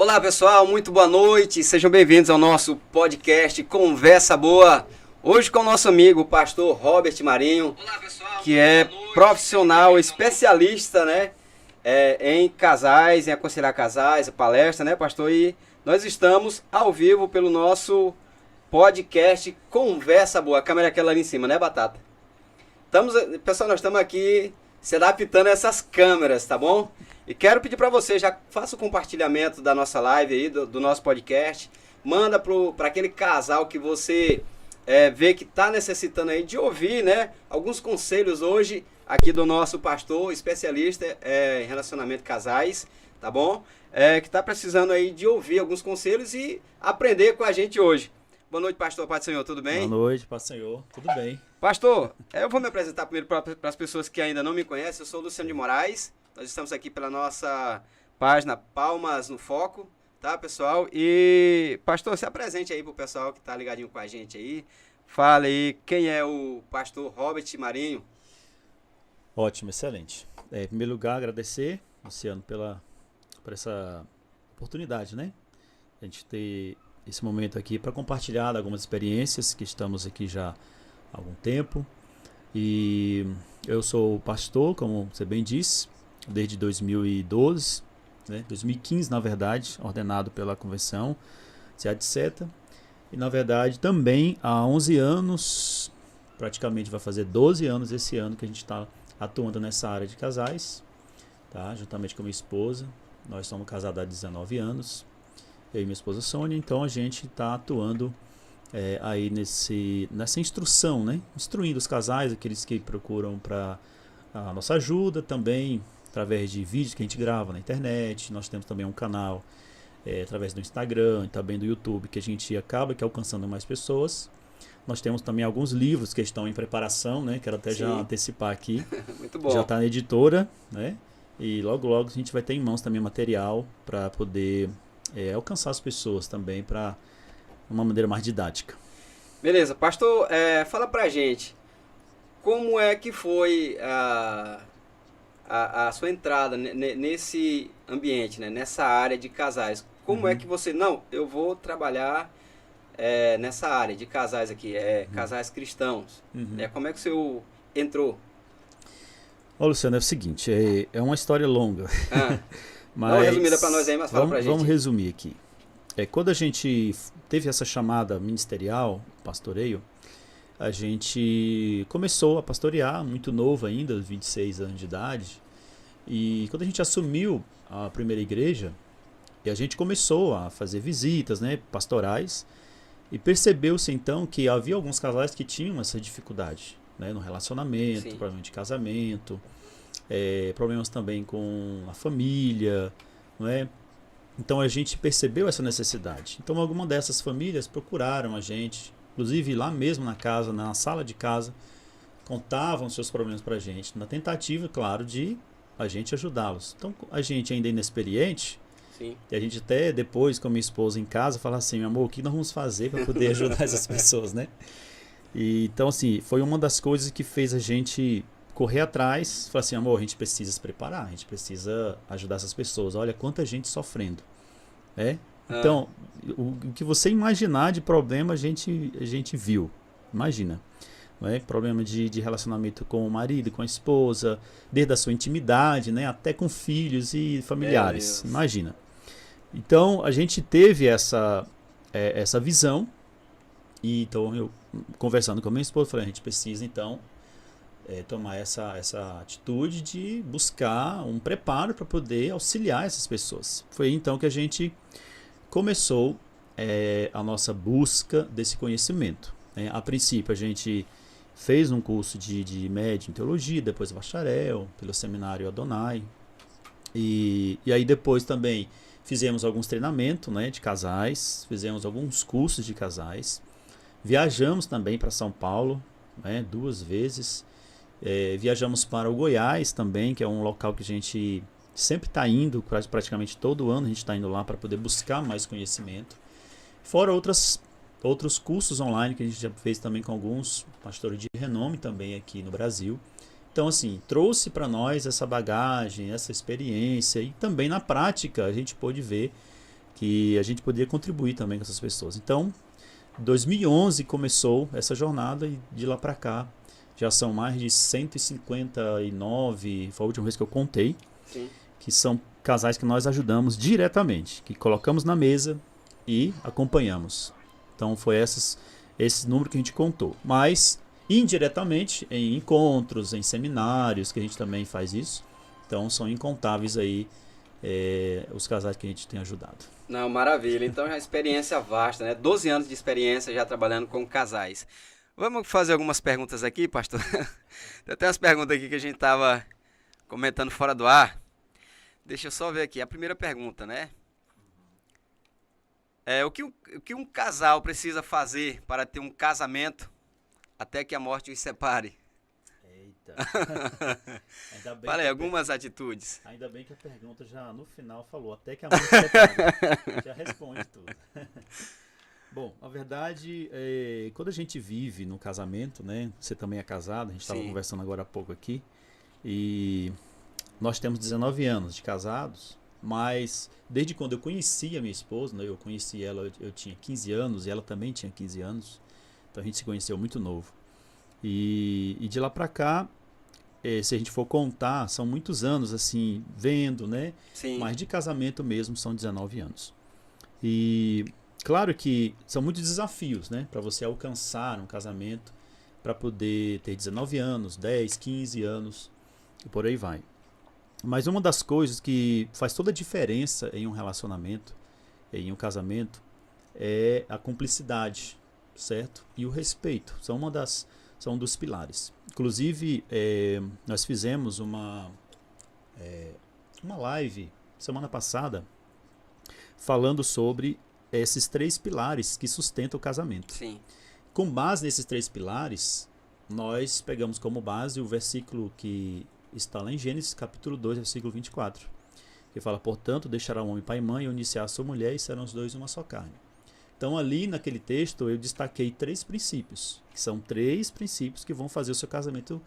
Olá pessoal, muito boa noite, sejam bem-vindos ao nosso podcast Conversa Boa. Hoje com o nosso amigo, o pastor Robert Marinho. Olá, pessoal, que é profissional, especialista, né, em casais, em aconselhar casais, palestra, né, pastor? E nós estamos ao vivo pelo nosso podcast Conversa Boa. A câmera é aquela ali em cima, né, Batata? Pessoal, nós estamos aqui se adaptando a essas câmeras, tá bom? E quero pedir para você, já faça o compartilhamento da nossa live aí, do nosso podcast. Manda para aquele casal que você vê que está necessitando aí de ouvir, né? Alguns conselhos hoje aqui do nosso pastor, especialista em relacionamento de casais, tá bom? Que está precisando aí de ouvir alguns conselhos e aprender com a gente hoje. Boa noite, pastor. Paz do Senhor, tudo bem? Boa noite, paz do Senhor, tudo bem. Pastor, eu vou me apresentar primeiro para as pessoas que ainda não me conhecem. Eu sou o Luciano de Moraes. Nós estamos aqui pela nossa página Palmas no Foco, tá, pessoal? E, pastor, se apresente aí pro pessoal que tá ligadinho com a gente aí. Fala aí, quem é o pastor Robert Marinho? Ótimo, excelente. Em primeiro lugar, agradecer, Luciano, por essa oportunidade, né? A gente ter esse momento aqui para compartilhar algumas experiências, que estamos aqui já há algum tempo. E eu sou pastor, como você bem disse, desde 2012, né? 2015, na verdade, ordenado pela Convenção etc. E, na verdade, também há 11 anos, praticamente vai fazer 12 anos esse ano que a gente está atuando nessa área de casais, tá? Juntamente com minha esposa. Nós somos casados há 19 anos, eu e minha esposa Sônia, então a gente está atuando aí nessa instrução, né? Instruindo os casais, aqueles que procuram para a nossa ajuda também, através de vídeos que a gente grava na internet. Nós temos também um canal através do Instagram e também do YouTube, que a gente acaba alcançando mais pessoas. Nós temos também alguns livros que estão em preparação, né? Quero até já antecipar aqui. Muito bom. Já está na editora, né? E logo logo a gente vai ter em mãos também material para poder alcançar as pessoas também para uma maneira mais didática. Beleza, pastor, fala pra gente como é que foi a sua entrada nesse ambiente, né? Nessa área de casais. Como é que você... Não, eu vou trabalhar nessa área de casais aqui, casais cristãos. Como é que o senhor entrou? Ô, Luciano, é o seguinte, é uma história longa. Mas, dá uma resumida para nós aí, mas fala pra gente. Vamos resumir aqui. Quando a gente teve essa chamada ministerial, pastoreio, a gente começou a pastorear, muito novo ainda, 26 anos de idade. E quando a gente assumiu a primeira igreja, e a gente começou a fazer visitas, né, pastorais, e percebeu-se então que havia alguns casais que tinham essa dificuldade, né, no relacionamento, problema de casamento, problemas também com a família, não é? Então a gente percebeu essa necessidade. Então algumas dessas famílias procuraram a gente, inclusive lá mesmo na casa, na sala de casa, contavam seus problemas para a gente, na tentativa, claro, de a gente ajudá-los. Então a gente ainda inexperiente, e a gente até depois com a minha esposa em casa fala assim, meu amor, o que nós vamos fazer para poder ajudar essas pessoas, né? E, então assim, foi uma das coisas que fez a gente correr atrás, falar assim, amor, a gente precisa se preparar, a gente precisa ajudar essas pessoas, olha quanta gente sofrendo, Então, o que você imaginar de problema a gente viu, imagina, não é? Problema de relacionamento com o marido, com a esposa, desde a sua intimidade, né? Até com filhos e familiares, imagina. Então, a gente teve essa visão, e então eu, conversando com a minha esposa, falei, a gente precisa então tomar essa atitude de buscar um preparo para poder auxiliar essas pessoas. Foi então que a gente começou a nossa busca desse conhecimento. A princípio a gente fez um curso de médio em teologia, depois bacharel, pelo seminário Adonai, e aí depois também fizemos alguns treinamentos, né, de casais, fizemos alguns cursos de casais, viajamos também para São Paulo, né, 2 vezes, viajamos para o Goiás também, que é um local que a gente sempre está indo, praticamente todo ano a gente está indo lá para poder buscar mais conhecimento. Fora outros cursos online que a gente já fez também com alguns pastores de renome também aqui no Brasil. Então, assim, trouxe para nós essa bagagem, essa experiência, e também na prática a gente pôde ver que a gente poderia contribuir também com essas pessoas. Então, 2011 começou essa jornada e de lá para cá já são mais de 159, foi a última vez que eu contei, Sim. que são casais que nós ajudamos diretamente, que colocamos na mesa e acompanhamos. Então foi esse número que a gente contou. Mas indiretamente em encontros, em seminários, que a gente também faz isso. Então são incontáveis aí os casais que a gente tem ajudado. Não, maravilha. Então já experiência vasta, né? 12 anos de experiência já trabalhando com casais. Vamos fazer algumas perguntas aqui, pastor? Tem até umas perguntas aqui que a gente estava comentando fora do ar. Deixa eu só ver aqui. A primeira pergunta, né? O que um casal precisa fazer para ter um casamento até que a morte os separe? Eita. Ainda bem Falei, algumas atitudes. Ainda bem que a pergunta já no final falou, até que a morte separe. Já responde tudo. Bom, a verdade quando a gente vive no casamento, né? Você também é casado, a gente estava conversando agora há pouco aqui, e nós temos 19 anos de casados, mas desde quando eu conheci a minha esposa, né, eu conheci ela, eu tinha 15 anos e ela também tinha 15 anos, então a gente se conheceu muito novo. E de lá para cá, se a gente for contar, são muitos anos assim, vendo, né? Sim. Mas de casamento mesmo são 19 anos. E claro que são muitos desafios, né, para você alcançar um casamento, para poder ter 19 anos, 10, 15 anos e por aí vai. Mas uma das coisas que faz toda a diferença em um relacionamento, em um casamento, é a cumplicidade, certo? E o respeito. São um dos pilares. Inclusive, nós fizemos uma live semana passada falando sobre esses 3 pilares que sustentam o casamento. Sim. Com base nesses 3 pilares, nós pegamos como base o versículo que está lá em Gênesis, capítulo 2, versículo 24, que fala, portanto, deixará o homem pai e mãe, unir-se-á a sua mulher, e serão os dois uma só carne. Então, ali naquele texto, eu destaquei 3 princípios, que são 3 princípios que vão fazer o seu casamento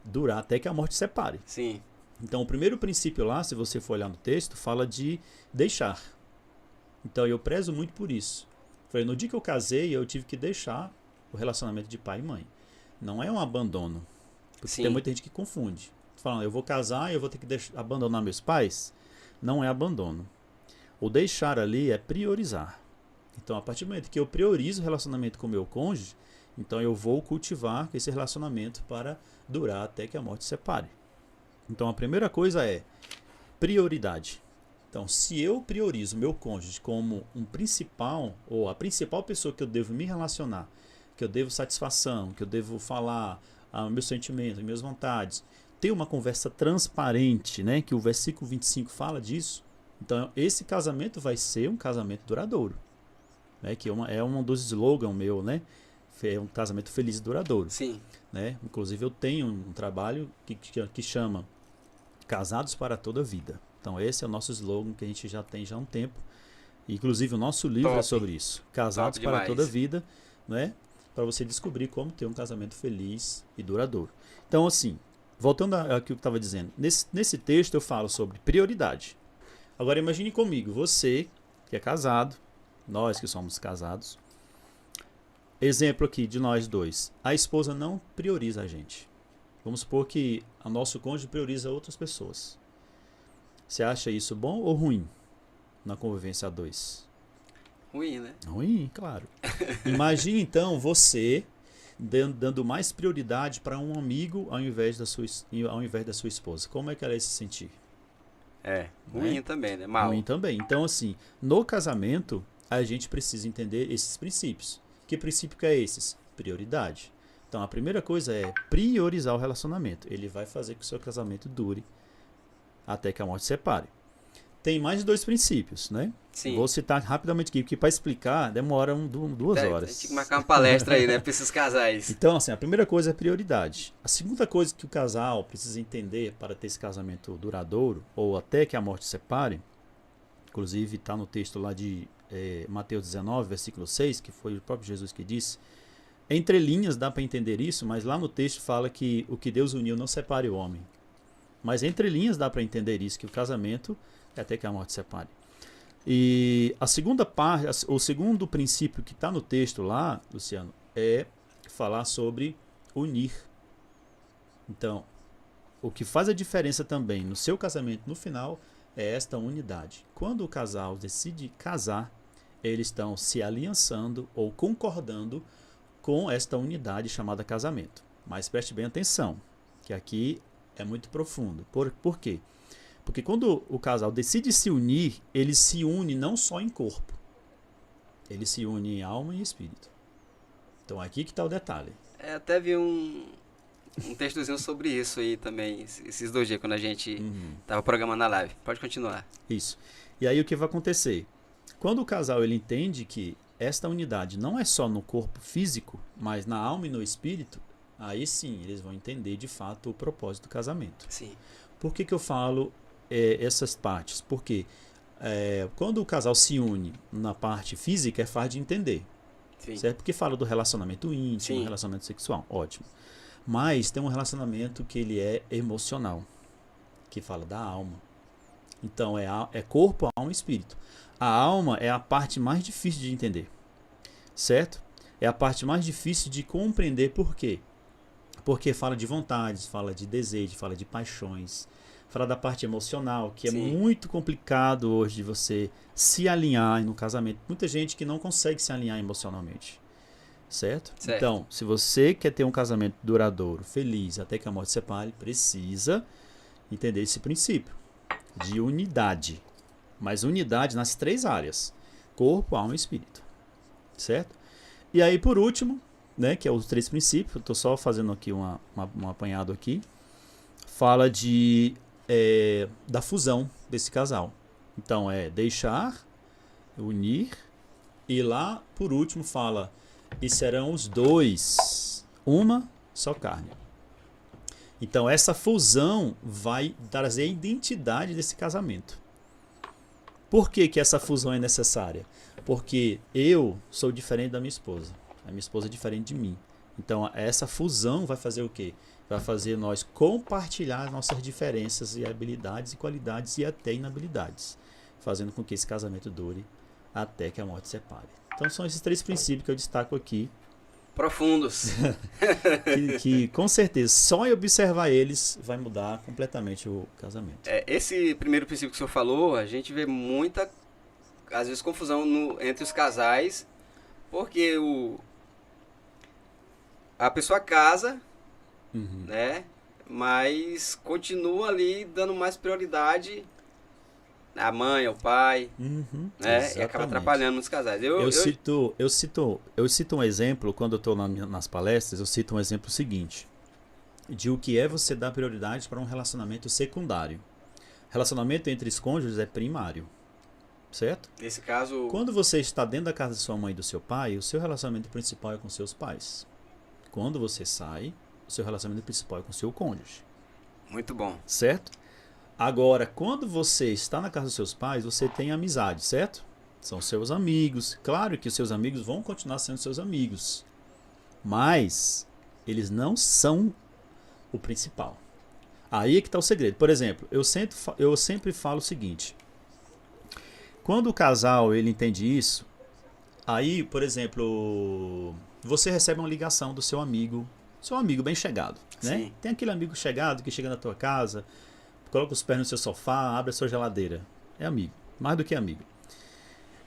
durar até que a morte separe. Sim. Então, o primeiro princípio lá, se você for olhar no texto, fala de deixar. Então, eu prezo muito por isso. Foi no dia que eu casei, eu tive que deixar o relacionamento de pai e mãe. Não é um abandono. Porque tem muita gente que confunde. Falando, eu vou casar e eu vou ter que abandonar meus pais? Não é abandono. O deixar ali é priorizar. Então, a partir do momento que eu priorizo o relacionamento com o meu cônjuge, então eu vou cultivar esse relacionamento para durar até que a morte separe. Então, a primeira coisa é prioridade. Então, se eu priorizo meu cônjuge como um principal, ou a principal pessoa que eu devo me relacionar, que eu devo satisfação, que eu devo falar meus sentimentos, minhas vontades, ter uma conversa transparente, né, que o versículo 25 fala disso, então esse casamento vai ser um casamento duradouro, né, que é um dos slogans meu, né, é um casamento feliz e duradouro. Sim. Né? Inclusive eu tenho um trabalho que chama Casados para toda a Vida. Então esse é o nosso slogan que a gente já tem há um tempo. Inclusive o nosso livro é sobre isso. Casados para toda a Vida, né? Para você descobrir como ter um casamento feliz e duradouro. Então assim, voltando ao que eu estava dizendo, nesse texto eu falo sobre prioridade. Agora imagine comigo, você que é casado, nós que somos casados, exemplo aqui de nós dois, a esposa não prioriza a gente. Vamos supor que o nosso cônjuge prioriza outras pessoas. Você acha isso bom ou ruim na convivência a 2? Ruim, né? Ruim, claro. Imagine então você dando mais prioridade para um amigo ao invés da sua esposa. Como é que ela ia se sentir? Ruim também, né? Mal. Ruim também. Então assim, no casamento a gente precisa entender esses princípios. Que princípio que é esses? Prioridade. Então a primeira coisa é priorizar o relacionamento. Ele vai fazer que o seu casamento dure até que a morte separe. Tem mais de 2 princípios, né? Sim. Vou citar rapidamente aqui, porque para explicar demora 2 horas. Tem que marcar uma palestra aí, né, para esses casais. Então, assim, a primeira coisa é prioridade. A segunda coisa que o casal precisa entender para ter esse casamento duradouro, ou até que a morte separe, inclusive está no texto lá de Mateus 19, versículo 6, que foi o próprio Jesus que disse. Entre linhas dá para entender isso, mas lá no texto fala que o que Deus uniu não separe o homem. Mas entre linhas dá para entender isso, que o casamento é até que a morte separe. E a segunda parte, o segundo princípio que está no texto lá, Luciano, é falar sobre unir. Então, o que faz a diferença também no seu casamento no final é esta unidade. Quando o casal decide casar, eles estão se aliançando ou concordando com esta unidade chamada casamento. Mas preste bem atenção, que aqui é muito profundo. Por quê? Porque quando o casal decide se unir, ele se une não só em corpo, ele se une em alma e espírito. Então aqui que está o detalhe. Até vi um textozinho sobre isso aí também, esses 2 dias, quando a gente estava programando a live. Pode continuar. Isso. E aí o que vai acontecer? Quando o casal ele entende que esta unidade não é só no corpo físico, mas na alma e no espírito, aí sim eles vão entender de fato o propósito do casamento. Sim. Por que eu falo essas partes? Porque quando o casal se une na parte física é fácil de entender. Sim. Certo? Porque fala do relacionamento íntimo, Sim. relacionamento sexual, ótimo. Mas tem um relacionamento que ele é emocional, que fala da alma. Então é corpo, alma e espírito. A alma é a parte mais difícil de entender, certo? É a parte mais difícil de compreender. Por quê? Porque fala de vontades, fala de desejo, fala de paixões, fala da parte emocional, que é muito complicado hoje de você se alinhar no casamento. Muita gente que não consegue se alinhar emocionalmente, certo? Então, se você quer ter um casamento duradouro, feliz, até que a morte separe, precisa entender esse princípio de unidade. Mas unidade nas 3 áreas: corpo, alma e espírito, certo? E aí, por último, né, que é os 3 princípios, eu estou só fazendo aqui um apanhado aqui, fala da fusão desse casal. Então é deixar, unir, e lá por último fala: e serão os 2 uma só carne. Então essa fusão vai trazer a identidade desse casamento. Por que essa fusão é necessária? Porque eu sou diferente da minha esposa. A minha esposa é diferente de mim. Então essa fusão vai fazer o quê? Vai fazer nós compartilhar nossas diferenças e habilidades e qualidades e até inabilidades, fazendo com que esse casamento dure até que a morte separe. Então são esses 3 princípios que eu destaco aqui. Profundos. que com certeza, só em observar eles vai mudar completamente o casamento. Esse primeiro princípio que o senhor falou, a gente vê muita, às vezes, confusão entre os casais, porque a pessoa casa, né? Mas continua ali dando mais prioridade à mãe, ao pai, né? E acaba atrapalhando nos casais. Eu cito um exemplo, quando eu estou nas palestras, eu cito um exemplo seguinte, de o que é você dar prioridade para um relacionamento secundário. Relacionamento entre os cônjuges é primário, certo? Nesse caso... Quando você está dentro da casa de sua mãe e do seu pai, o seu relacionamento principal é com seus pais. Quando você sai, o seu relacionamento principal é com o seu cônjuge. Muito bom. Certo? Agora, quando você está na casa dos seus pais, você tem amizade, certo? São seus amigos. Claro que os seus amigos vão continuar sendo seus amigos. Mas eles não são o principal. Aí é que está o segredo. Por exemplo, eu sempre falo o seguinte. Quando o casal ele entende isso, aí, por exemplo, você recebe uma ligação do seu amigo bem chegado, né? Sim. Tem aquele amigo chegado que chega na tua casa, coloca os pés no seu sofá, abre a sua geladeira. É amigo, mais do que amigo.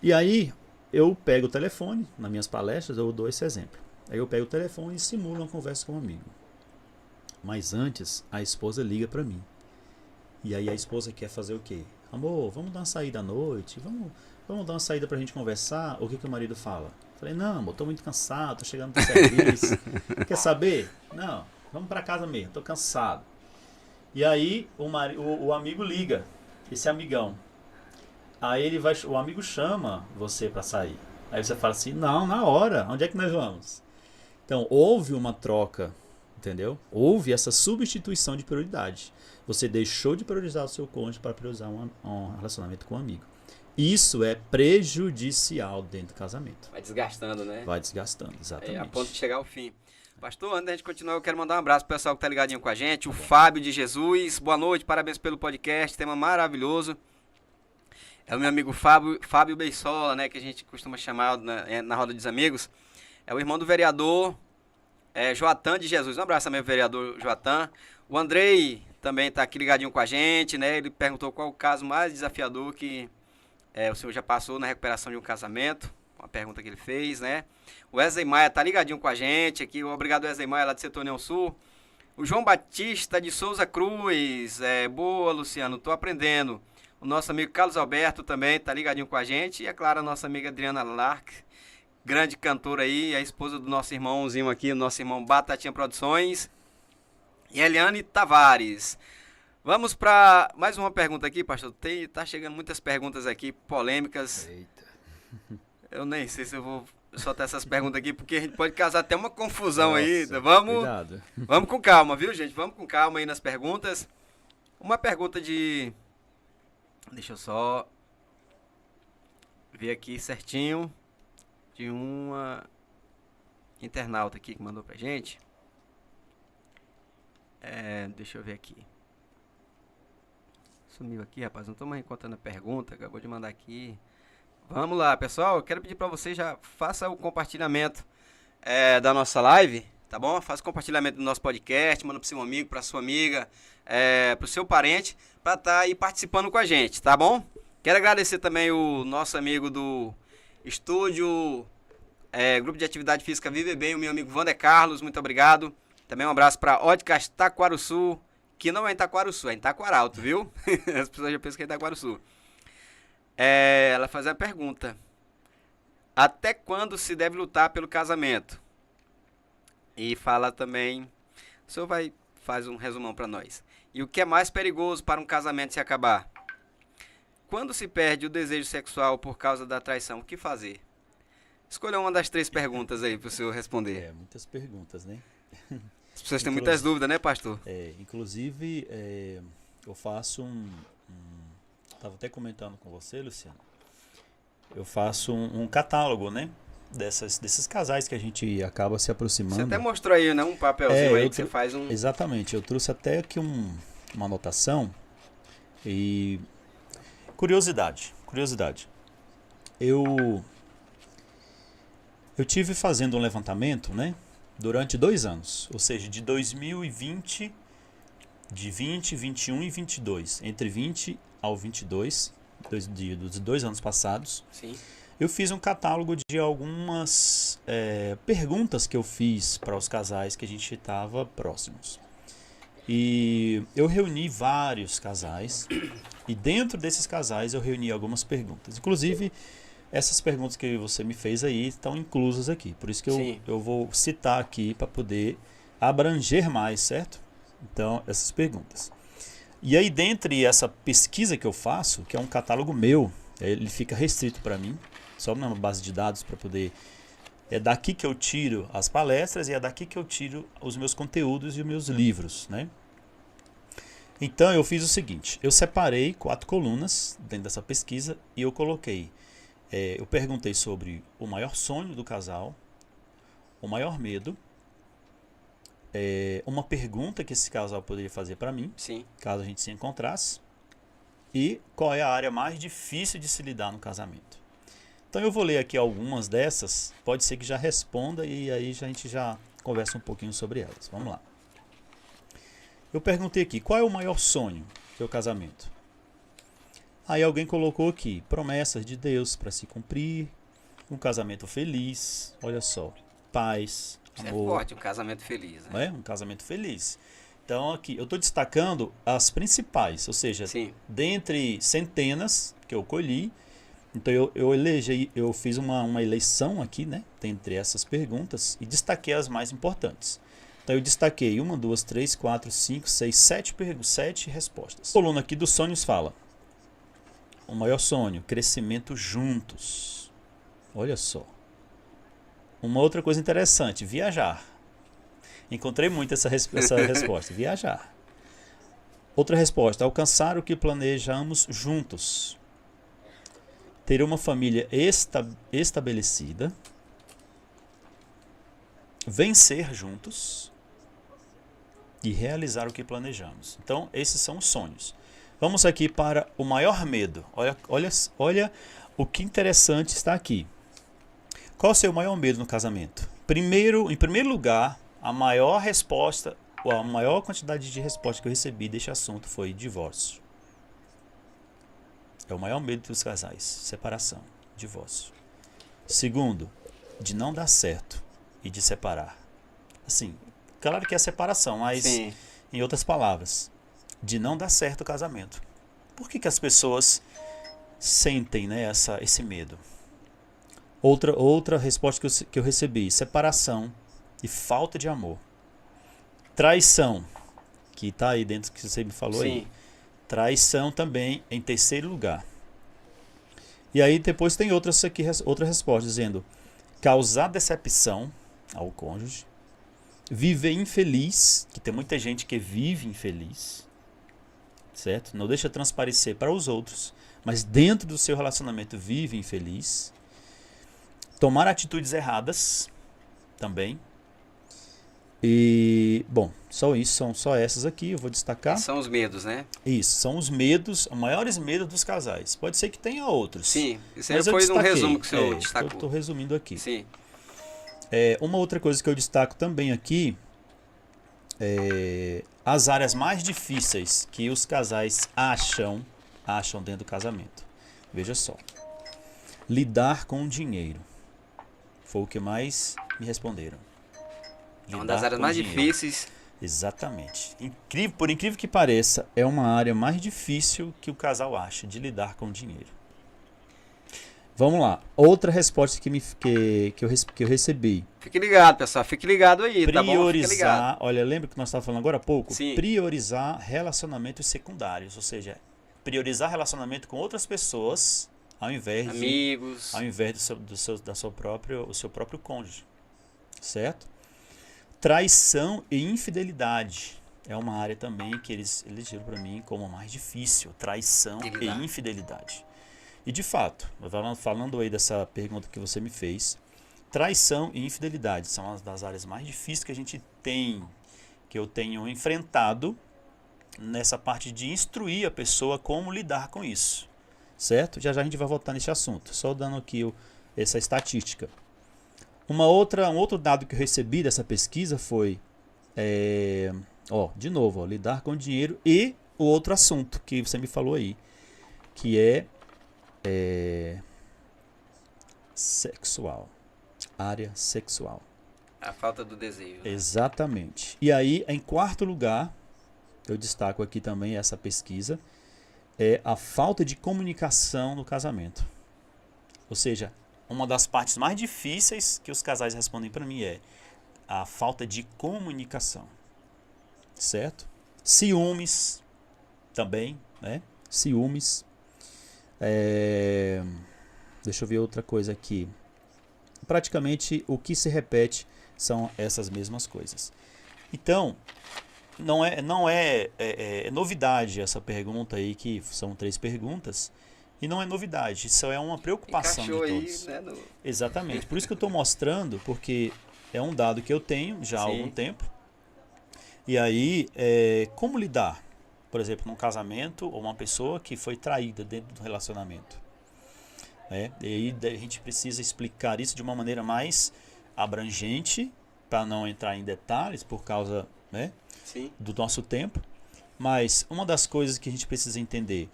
E aí eu pego o telefone, nas minhas palestras eu dou esse exemplo. Aí eu pego o telefone e simulo uma conversa com um amigo. Mas antes a esposa liga para mim. E aí a esposa quer fazer o quê? Amor, vamos dar uma saída à noite, vamos dar uma saída pra gente conversar. O que o marido fala? Falei, não, amor, tô muito cansado, tô chegando do serviço. Quer saber? Não, vamos pra casa mesmo, tô cansado. E aí o amigo liga, esse amigão. Aí o amigo chama você pra sair. Aí você fala assim, não, na hora, onde é que nós vamos? Então, houve uma troca, entendeu? Houve essa substituição de prioridade. Você deixou de priorizar o seu cônjuge para priorizar um relacionamento com um amigo. Isso é prejudicial dentro do casamento. Vai desgastando, né? Vai desgastando, exatamente. A ponto de chegar ao fim. Pastor, antes da gente continuar, eu quero mandar um abraço pro pessoal que tá ligadinho com a gente. O Fábio de Jesus, boa noite, parabéns pelo podcast, tema maravilhoso. É o meu amigo Fábio Beissola, né? Que a gente costuma chamar na roda dos amigos. É o irmão do vereador Joatan de Jesus. Um abraço também pro vereador Joatan. O Andrei também tá aqui ligadinho com a gente, né? Ele perguntou qual o caso mais desafiador que o senhor já passou na recuperação de um casamento. Uma pergunta que ele fez, né? O Wesley Maia tá ligadinho com a gente aqui. Obrigado, Wesley Maia, lá do Setor União Sul. O João Batista de Souza Cruz. Boa, Luciano, tô aprendendo. O nosso amigo Carlos Alberto também tá ligadinho com a gente. E, é claro, a nossa amiga Adriana Lark, grande cantora aí, a esposa do nosso irmãozinho aqui, o nosso irmão Batatinha Produções. E Eliane Tavares. Vamos para mais uma pergunta aqui, pastor. Tá chegando muitas perguntas aqui, polêmicas. Eita. Eu nem sei se eu vou soltar essas perguntas aqui, porque a gente pode causar até uma confusão. Nossa, aí. Cuidado. Vamos com calma, viu, gente? Vamos com calma aí nas perguntas. Uma pergunta de... Deixa eu só ver aqui certinho. De uma internauta aqui que mandou pra gente. Deixa eu ver aqui. Sumiu aqui, rapaz. Não tô mais encontrando a pergunta. Acabou de mandar aqui. Vamos lá, pessoal. Eu quero pedir pra vocês já faça o compartilhamento da nossa live, tá bom? Faça o compartilhamento do nosso podcast, manda pro seu amigo, pra sua amiga, pro seu parente, pra estar aí participando com a gente, tá bom? Quero agradecer também o nosso amigo do estúdio, Grupo de Atividade Física Viver Bem, o meu amigo Wander Carlos, muito obrigado. Também um abraço pra Óticas Taquaruçu, que não é em Taquaruçu, é em Taquaralto, viu? As pessoas já pensam que é em Taquaruçu. Ela faz a pergunta: até quando se deve lutar pelo casamento? E fala também, o senhor faz um resumão para nós. E o que é mais perigoso para um casamento se acabar? Quando se perde o desejo sexual por causa da traição, o que fazer? Escolha uma das 3 perguntas aí para o senhor responder. Muitas perguntas, né? As pessoas têm muitas dúvidas, né, pastor? Inclusive, eu faço estava até comentando com você, Luciano. Eu faço um catálogo, né? Desses casais que a gente acaba se aproximando. Você até mostrou aí, né? Um papelzinho aí que você faz um... Exatamente. Eu trouxe até aqui uma anotação. E... Curiosidade. Eu tive fazendo um levantamento, né? Durante 2 anos. Ou seja, de 2020, de 20, 21 e 22. Entre 20 ao 22, dos 2 anos passados. Sim. Eu fiz um catálogo de algumas perguntas que eu fiz para os casais que a gente estava próximos. E eu reuni vários casais, e dentro desses casais eu reuni algumas perguntas. Inclusive, essas perguntas que você me fez aí estão inclusas aqui. Por isso que eu vou citar aqui para poder abranger mais, certo? Então, essas perguntas. E aí, dentre essa pesquisa que eu faço, que é um catálogo meu, ele fica restrito para mim, só numa base de dados para poder... É daqui que eu tiro as palestras e é daqui que eu tiro os meus conteúdos e os meus livros, né? Então, eu fiz o seguinte, eu separei 4 colunas dentro dessa pesquisa e eu coloquei, eu perguntei sobre o maior sonho do casal, o maior medo, uma pergunta que esse casal poderia fazer para mim, Sim. caso a gente se encontrasse, e qual é a área mais difícil de se lidar no casamento. Então eu vou ler aqui algumas dessas, pode ser que já responda e aí a gente já conversa um pouquinho sobre elas. Vamos lá. Eu perguntei aqui, qual é o maior sonho do seu casamento? Aí alguém colocou aqui, promessas de Deus para se cumprir, um casamento feliz, olha só, paz, Isso amor. É forte, um casamento feliz, né? Não é? Um casamento feliz. Então aqui, eu estou destacando as principais, ou seja, Sim. dentre centenas que eu colhi, então eu fiz uma eleição aqui, né, entre essas perguntas e destaquei as mais importantes. Então eu destaquei 1, 2, 3, 4, 5, 6, 7 respostas. A coluna aqui dos sonhos fala: o maior sonho, crescimento juntos. Olha só. Uma outra coisa interessante, viajar. Encontrei muito essa resposta, viajar. Outra resposta, alcançar o que planejamos juntos. Ter uma família estabelecida. Vencer juntos. E realizar o que planejamos. Então, esses são os sonhos. Vamos aqui para o maior medo. Olha o que interessante está aqui. Qual o seu maior medo no casamento? Em primeiro lugar, a maior resposta, ou a maior quantidade de resposta que eu recebi deste assunto foi divórcio. É o maior medo dos casais, separação, divórcio. Segundo, de não dar certo e de separar. Assim, claro que é separação, mas Sim. em outras palavras, de não dar certo o casamento. Por que as pessoas sentem, né, esse medo? Outra resposta que eu recebi, separação e falta de amor. Traição, que está aí dentro que você me falou. Sim. Aí. Traição também em terceiro lugar. E aí depois tem outra resposta, dizendo causar decepção ao cônjuge, viver infeliz, que tem muita gente que vive infeliz, certo? Não deixa transparecer para os outros, mas dentro do seu relacionamento vive infeliz. Tomar atitudes erradas também. E, bom, só isso, são só essas aqui, eu vou destacar. São os medos, né? Isso, são os medos, os maiores medos dos casais. Pode ser que tenha outros. Sim, isso aí foi um resumo que o senhor destacou. Estou resumindo aqui. Sim. Uma outra coisa que eu destaco também aqui é as áreas mais difíceis que os casais acham dentro do casamento. Veja só. Lidar com o dinheiro. Foi o que mais me responderam. É uma das áreas mais difíceis. Exatamente. Por incrível que pareça, é uma área mais difícil que o casal acha de lidar com o dinheiro. Vamos lá. Outra resposta que eu recebi. Fique ligado, pessoal. Fique ligado aí, tá bom? Priorizar. Olha, lembra que nós estávamos falando agora há pouco? Sim. Priorizar relacionamentos secundários. Ou seja, priorizar relacionamento com outras pessoas ao invés amigos. Ao invés do seu próprio cônjuge. Certo? Traição e infidelidade é uma área também que eles elegeram para mim como a mais difícil. Traição e infidelidade. E de fato, falando aí dessa pergunta que você me fez, traição e infidelidade são as das áreas mais difíceis que a gente tem, que eu tenho enfrentado nessa parte de instruir a pessoa como lidar com isso. Certo? Já a gente vai voltar nesse assunto. Só dando aqui essa estatística. Um outro dado que eu recebi dessa pesquisa foi, de novo, lidar com dinheiro e o outro assunto que você me falou aí, que é sexual, área sexual. A falta do desejo. Né? Exatamente. E aí, em quarto lugar, eu destaco aqui também essa pesquisa, é a falta de comunicação no casamento. Ou seja, uma das partes mais difíceis que os casais respondem para mim é a falta de comunicação. Certo? Ciúmes também, né? Ciúmes. Deixa eu ver outra coisa aqui. Praticamente o que se repete são essas mesmas coisas. Então, não é novidade essa pergunta aí, que são 3 perguntas. E não é novidade, isso é uma preocupação de todos. Aí, né, Exatamente. Por isso que eu estou mostrando, porque é um dado que eu tenho já há algum tempo. E aí, como lidar, por exemplo, num casamento ou uma pessoa que foi traída dentro do relacionamento? E aí a gente precisa explicar isso de uma maneira mais abrangente, para não entrar em detalhes por causa, né, do nosso tempo. Mas uma das coisas que a gente precisa entender,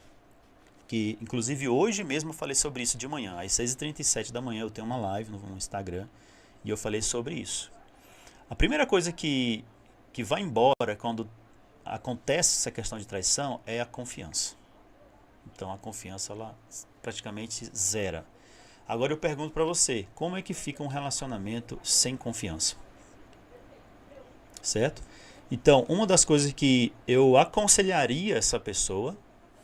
que inclusive hoje mesmo eu falei sobre isso de manhã, às 6h37 da manhã eu tenho uma live no Instagram e eu falei sobre isso. A primeira coisa que vai embora quando acontece essa questão de traição é a confiança. Então a confiança ela praticamente zera. Agora eu pergunto para você, como é que fica um relacionamento sem confiança? Certo? Então, uma das coisas que eu aconselharia essa pessoa,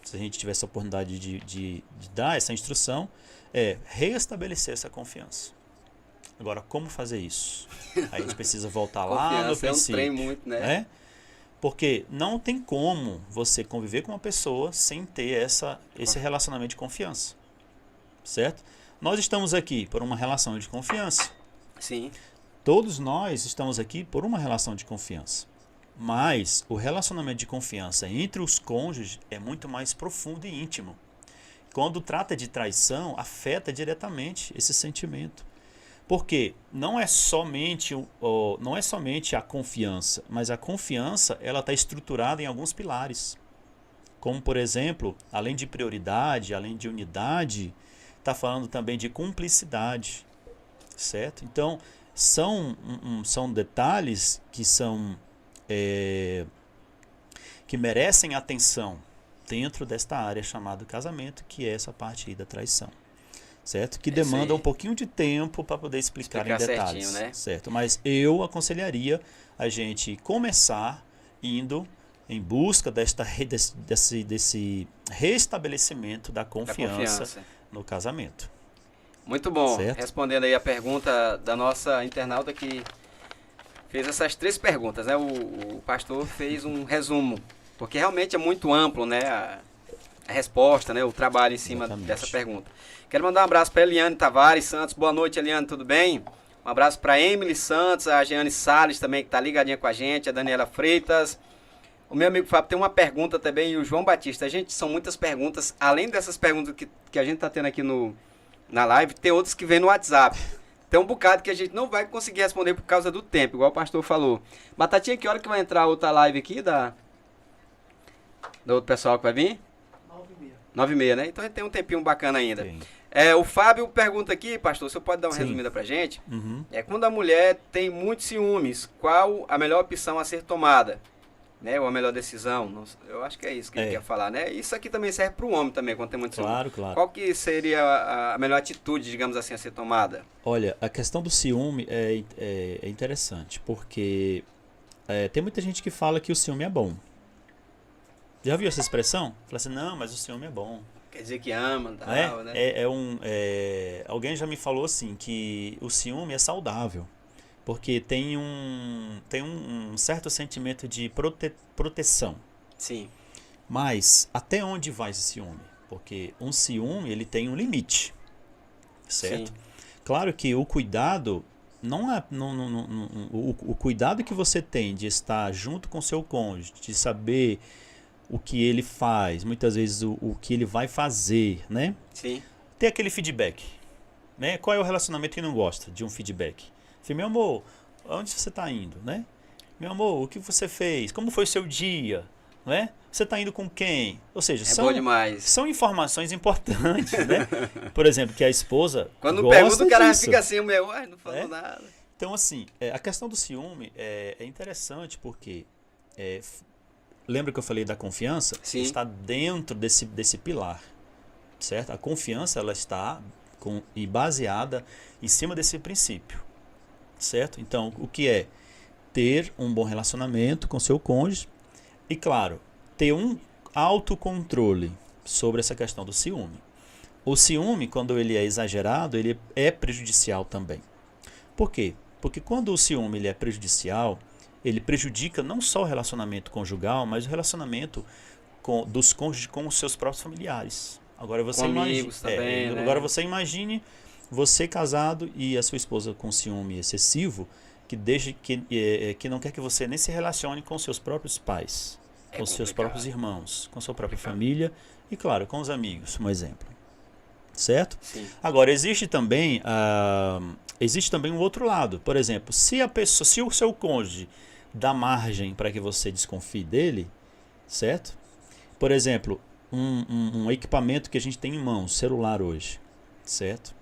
se a gente tivesse a oportunidade de dar essa instrução, é restabelecer essa confiança. Agora, como fazer isso? Aí a gente precisa voltar lá no princípio. É um trem muito, né? Porque não tem como você conviver com uma pessoa sem ter esse relacionamento de confiança. Certo? Nós estamos aqui por uma relação de confiança. Sim. Todos nós estamos aqui por uma relação de confiança. Mas o relacionamento de confiança entre os cônjuges é muito mais profundo e íntimo. Quando trata de traição, afeta diretamente esse sentimento. Porque não é somente a confiança, mas a confiança ela está estruturada em alguns pilares. Como, por exemplo, além de prioridade, além de unidade, está falando também de cumplicidade, certo? Então, são detalhes que que merecem atenção dentro desta área chamada casamento, que é essa parte aí da traição, certo? Que demanda um pouquinho de tempo para poder explicar em detalhes, certinho, né? certo? Mas eu aconselharia a gente começar indo em busca desse restabelecimento da confiança no casamento. Muito bom. Certo? Respondendo aí a pergunta da nossa internauta que fez essas 3 perguntas, né? O pastor fez um resumo, porque realmente é muito amplo, né? A resposta, né? O trabalho em cima dessa pergunta. Quero mandar um abraço para Eliane Tavares Santos. Boa noite, Eliane, tudo bem? Um abraço para Emily Santos, a Jeane Salles também, que está ligadinha com a gente, a Daniela Freitas. O meu amigo Fábio tem uma pergunta também, e o João Batista. Gente, são muitas perguntas. Além dessas perguntas que a gente está tendo aqui na live, tem outras que vêm no WhatsApp. Tem um bocado que a gente não vai conseguir responder por causa do tempo, igual o pastor falou. Batatinha, que hora que vai entrar outra live aqui do outro pessoal que vai vir? 9h30. 9h30, né? Então a gente tem um tempinho bacana ainda. Sim. O Fábio pergunta aqui, pastor, você pode dar uma resumida pra gente? Uhum. Quando a mulher tem muitos ciúmes, qual a melhor opção a ser tomada? Né? Ou a melhor decisão? Eu acho que é isso que ele quer falar, né? Isso aqui também serve para o homem também, quando tem muito ciúme. Claro, claro. Qual que seria a melhor atitude, digamos assim, a ser tomada? Olha, a questão do ciúme é interessante, porque tem muita gente que fala que o ciúme é bom. Já viu essa expressão? Fala assim, não, mas o ciúme é bom. Quer dizer que ama, tal, né? Alguém já me falou assim, que o ciúme é saudável. Porque tem um certo sentimento de proteção. Sim. Mas até onde vai esse ciúme? Porque um ciúme ele tem um limite, certo? Sim. Claro que o cuidado não é o cuidado que você tem de estar junto com seu cônjuge, de saber o que ele faz, muitas vezes o que ele vai fazer, né? Sim. Ter aquele feedback, né? Qual é o relacionamento que não gosta de um feedback? Meu amor, onde você está indo, né? Meu amor, o que você fez? Como foi o seu dia? Né? Você está indo com quem? Ou seja, são informações importantes, né? Por exemplo, que a esposa quando gosta pergunta, o cara disso. fica assim, não falou nada. Então, assim, a questão do ciúme é interessante porque lembra que eu falei da confiança? Sim. Está dentro desse pilar, certo? A confiança ela está baseada em cima desse princípio. Certo? Então, o que é? Ter um bom relacionamento com seu cônjuge e, claro, ter um autocontrole sobre essa questão do ciúme. O ciúme, quando ele é exagerado, ele é prejudicial também. Por quê? Porque quando o ciúme ele é prejudicial, ele prejudica não só o relacionamento conjugal, mas o relacionamento dos cônjuges com os seus próprios familiares. Agora você Agora você imagine você casado e a sua esposa com ciúme excessivo, que não quer que você nem se relacione com seus próprios pais, com seus próprios irmãos, com sua própria família e, claro, com os amigos, um exemplo. Certo? Sim. Agora, existe também um outro lado. Por exemplo, se o seu cônjuge dá margem para que você desconfie dele, certo? Por exemplo, um equipamento que a gente tem em mãos, celular hoje, certo?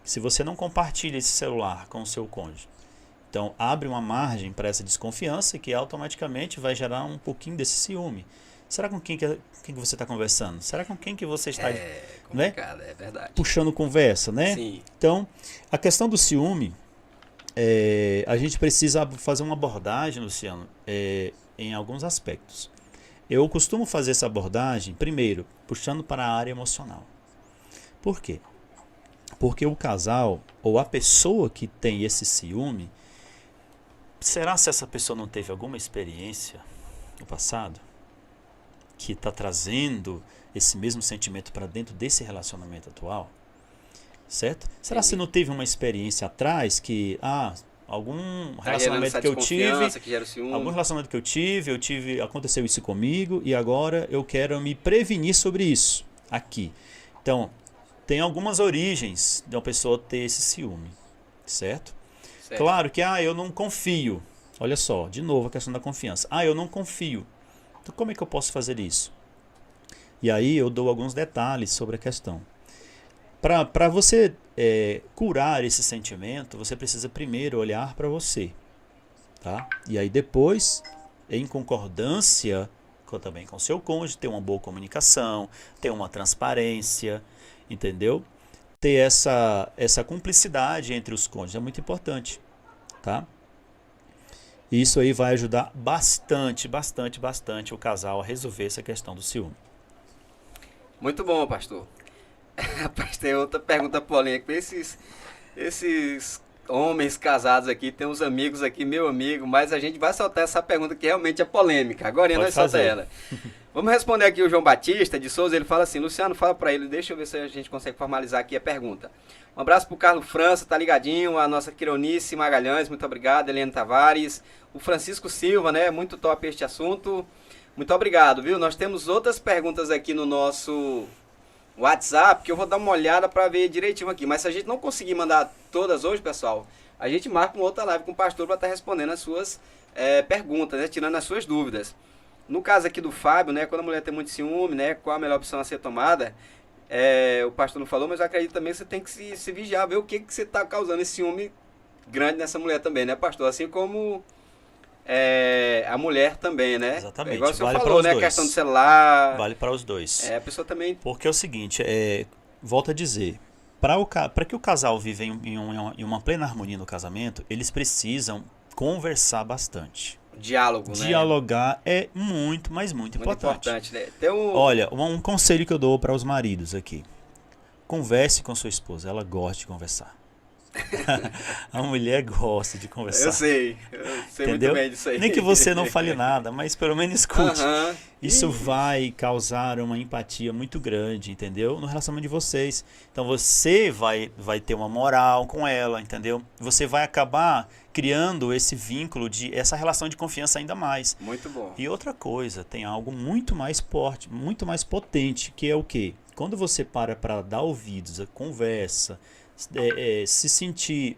Se você não compartilha esse celular com o seu cônjuge, então abre uma margem para essa desconfiança que automaticamente vai gerar um pouquinho desse ciúme. Será com quem que você está conversando? Será com quem que você está complicado, é verdade. Puxando conversa, né? Sim. Então, a questão do ciúme, a gente precisa fazer uma abordagem, Luciano, em alguns aspectos. Eu costumo fazer essa abordagem, primeiro, puxando para a área emocional. Por quê? Porque o casal, ou a pessoa que tem esse ciúme, será se essa pessoa não teve alguma experiência no passado que está trazendo esse mesmo sentimento para dentro desse relacionamento atual? Certo? Será se não teve uma experiência atrás que, algum Tá relacionamento que eu tive, que gera ciúme. algum relacionamento que eu tive, aconteceu isso comigo e agora eu quero me prevenir sobre isso aqui. Então, tem algumas origens de uma pessoa ter esse ciúme, certo? Claro que eu não confio. Olha só, de novo a questão da confiança. Eu não confio. Então, como é que eu posso fazer isso? E aí eu dou alguns detalhes sobre a questão. Para você curar esse sentimento, você precisa primeiro olhar para você. Tá? E aí depois, em concordância também com o seu cônjuge, ter uma boa comunicação, ter uma transparência, entendeu? Ter essa cumplicidade entre os cônjuges é muito importante. Tá? E isso aí vai ajudar bastante o casal a resolver essa questão do ciúme. Muito bom, pastor. Rapaz, tem outra pergunta polêmica. Esses homens casados aqui, tem uns amigos aqui, meu amigo, mas a gente vai soltar essa pergunta que realmente é polêmica. Agora nós solta ela. Vamos responder aqui o João Batista de Souza. Ele fala assim: Luciano, fala pra ele, deixa eu ver se a gente consegue formalizar aqui a pergunta. Um abraço pro Carlos França, tá ligadinho, a nossa Quironice Magalhães, muito obrigado, Helena Tavares, o Francisco Silva, né, muito top este assunto, muito obrigado, viu? Nós temos outras perguntas aqui no nosso WhatsApp, que eu vou dar uma olhada para ver direitinho aqui, mas se a gente não conseguir mandar todas hoje, pessoal, a gente marca uma outra live com o pastor para estar respondendo as suas perguntas, né, tirando as suas dúvidas. No caso aqui do Fábio, né, quando a mulher tem muito ciúme, né, qual a melhor opção a ser tomada? O pastor não falou, mas eu acredito também que você tem que se vigiar, ver o que você está causando esse ciúme grande nessa mulher também, né, pastor? Assim como a mulher também, né? Exatamente. Igual o senhor falou, né, a questão do celular. Vale para os dois. A pessoa também... Porque é o seguinte, volto a dizer, para que o casal viva em uma plena harmonia no casamento, eles precisam conversar bastante. Diálogo, né? Dialogar é muito, mas muito importante. Né? Olha, um conselho que eu dou para os maridos aqui. Converse com sua esposa, ela gosta de conversar. A mulher gosta de conversar. Eu sei entendeu? Muito bem disso aí. Nem que você não fale nada, mas pelo menos escute. Isso vai causar uma empatia muito grande, entendeu? No relacionamento de vocês. Então você vai ter uma moral com ela, entendeu? Você vai acabar criando esse vínculo, essa relação de confiança ainda mais. Muito bom. E outra coisa, tem algo muito mais forte, muito mais potente, que é o quê? Quando você para dar ouvidos, a conversa, se sentir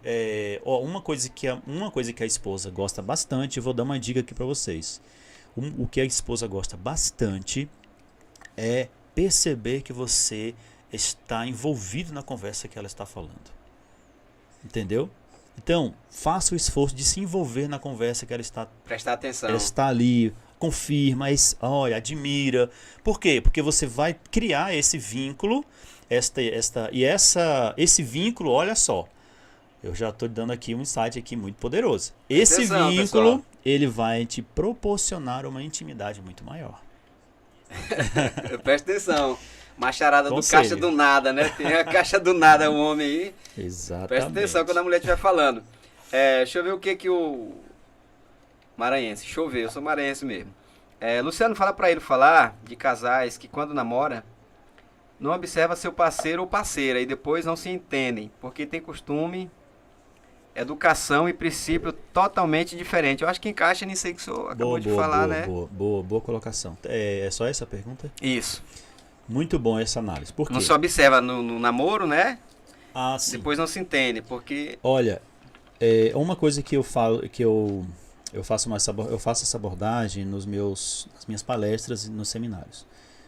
uma coisa que a esposa gosta bastante, eu vou dar uma dica aqui para vocês. O que a esposa gosta bastante é perceber que você está envolvido na conversa que ela está falando, entendeu? Então faça o esforço de se envolver na conversa que ela está, prestar atenção, ela está ali, confirma, olha, admira. Por quê? Porque você vai criar esse vínculo. Esse vínculo, olha só, eu já estou dando aqui um insight aqui muito poderoso. Esse vínculo, pessoal, ele vai te proporcionar uma intimidade muito maior. Presta atenção. Macharada do caixa do nada, né? Tem a caixa do nada, o homem aí. Exatamente. Presta atenção quando a mulher estiver falando. Deixa eu ver o que o maranhense, deixa eu ver, eu sou maranhense mesmo. Luciano, fala pra ele falar de casais que quando namora não observa seu parceiro ou parceira e depois não se entendem, porque tem costume, educação e princípio totalmente diferente. Eu acho que encaixa nisso aí que o senhor acabou de falar, né? Boa colocação. É só essa a pergunta? Isso. Muito bom essa análise. Por quê? Não se observa no namoro, né? Sim. Depois não se entende, porque... Olha, uma coisa que eu falo, eu faço essa abordagem nas minhas palestras e nos seminários.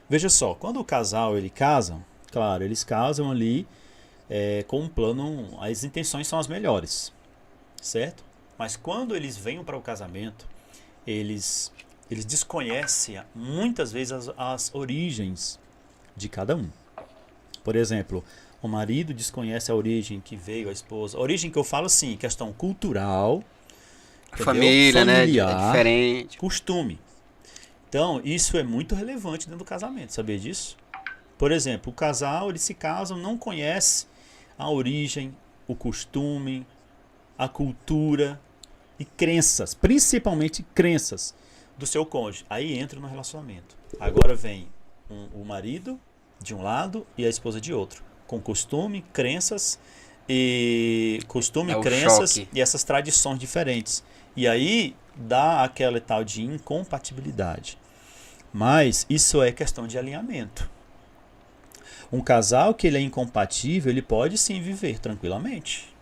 Veja só, quando o casal ele casa, claro, eles casam ali com um plano, as intenções são as melhores, certo? Mas quando eles vêm para o casamento, eles desconhecem muitas vezes as origens de cada um. Por exemplo, o marido desconhece a origem que veio a esposa. A origem que eu falo assim, questão cultural, família, familiar, né? É diferente. Costume. Então, isso é muito relevante dentro do casamento, sabia disso? Por exemplo, o casal, eles se casam, não conhece a origem, o costume, a cultura e crenças, principalmente crenças do seu cônjuge. Aí entra no relacionamento. Agora vem o marido de um lado e a esposa de outro, com costume, crenças e costume, É o crenças choque. e essas tradições diferentes. E aí dá aquela tal de incompatibilidade. Mas isso é questão de alinhamento. Um casal que ele é incompatível, ele pode sim viver tranquilamente.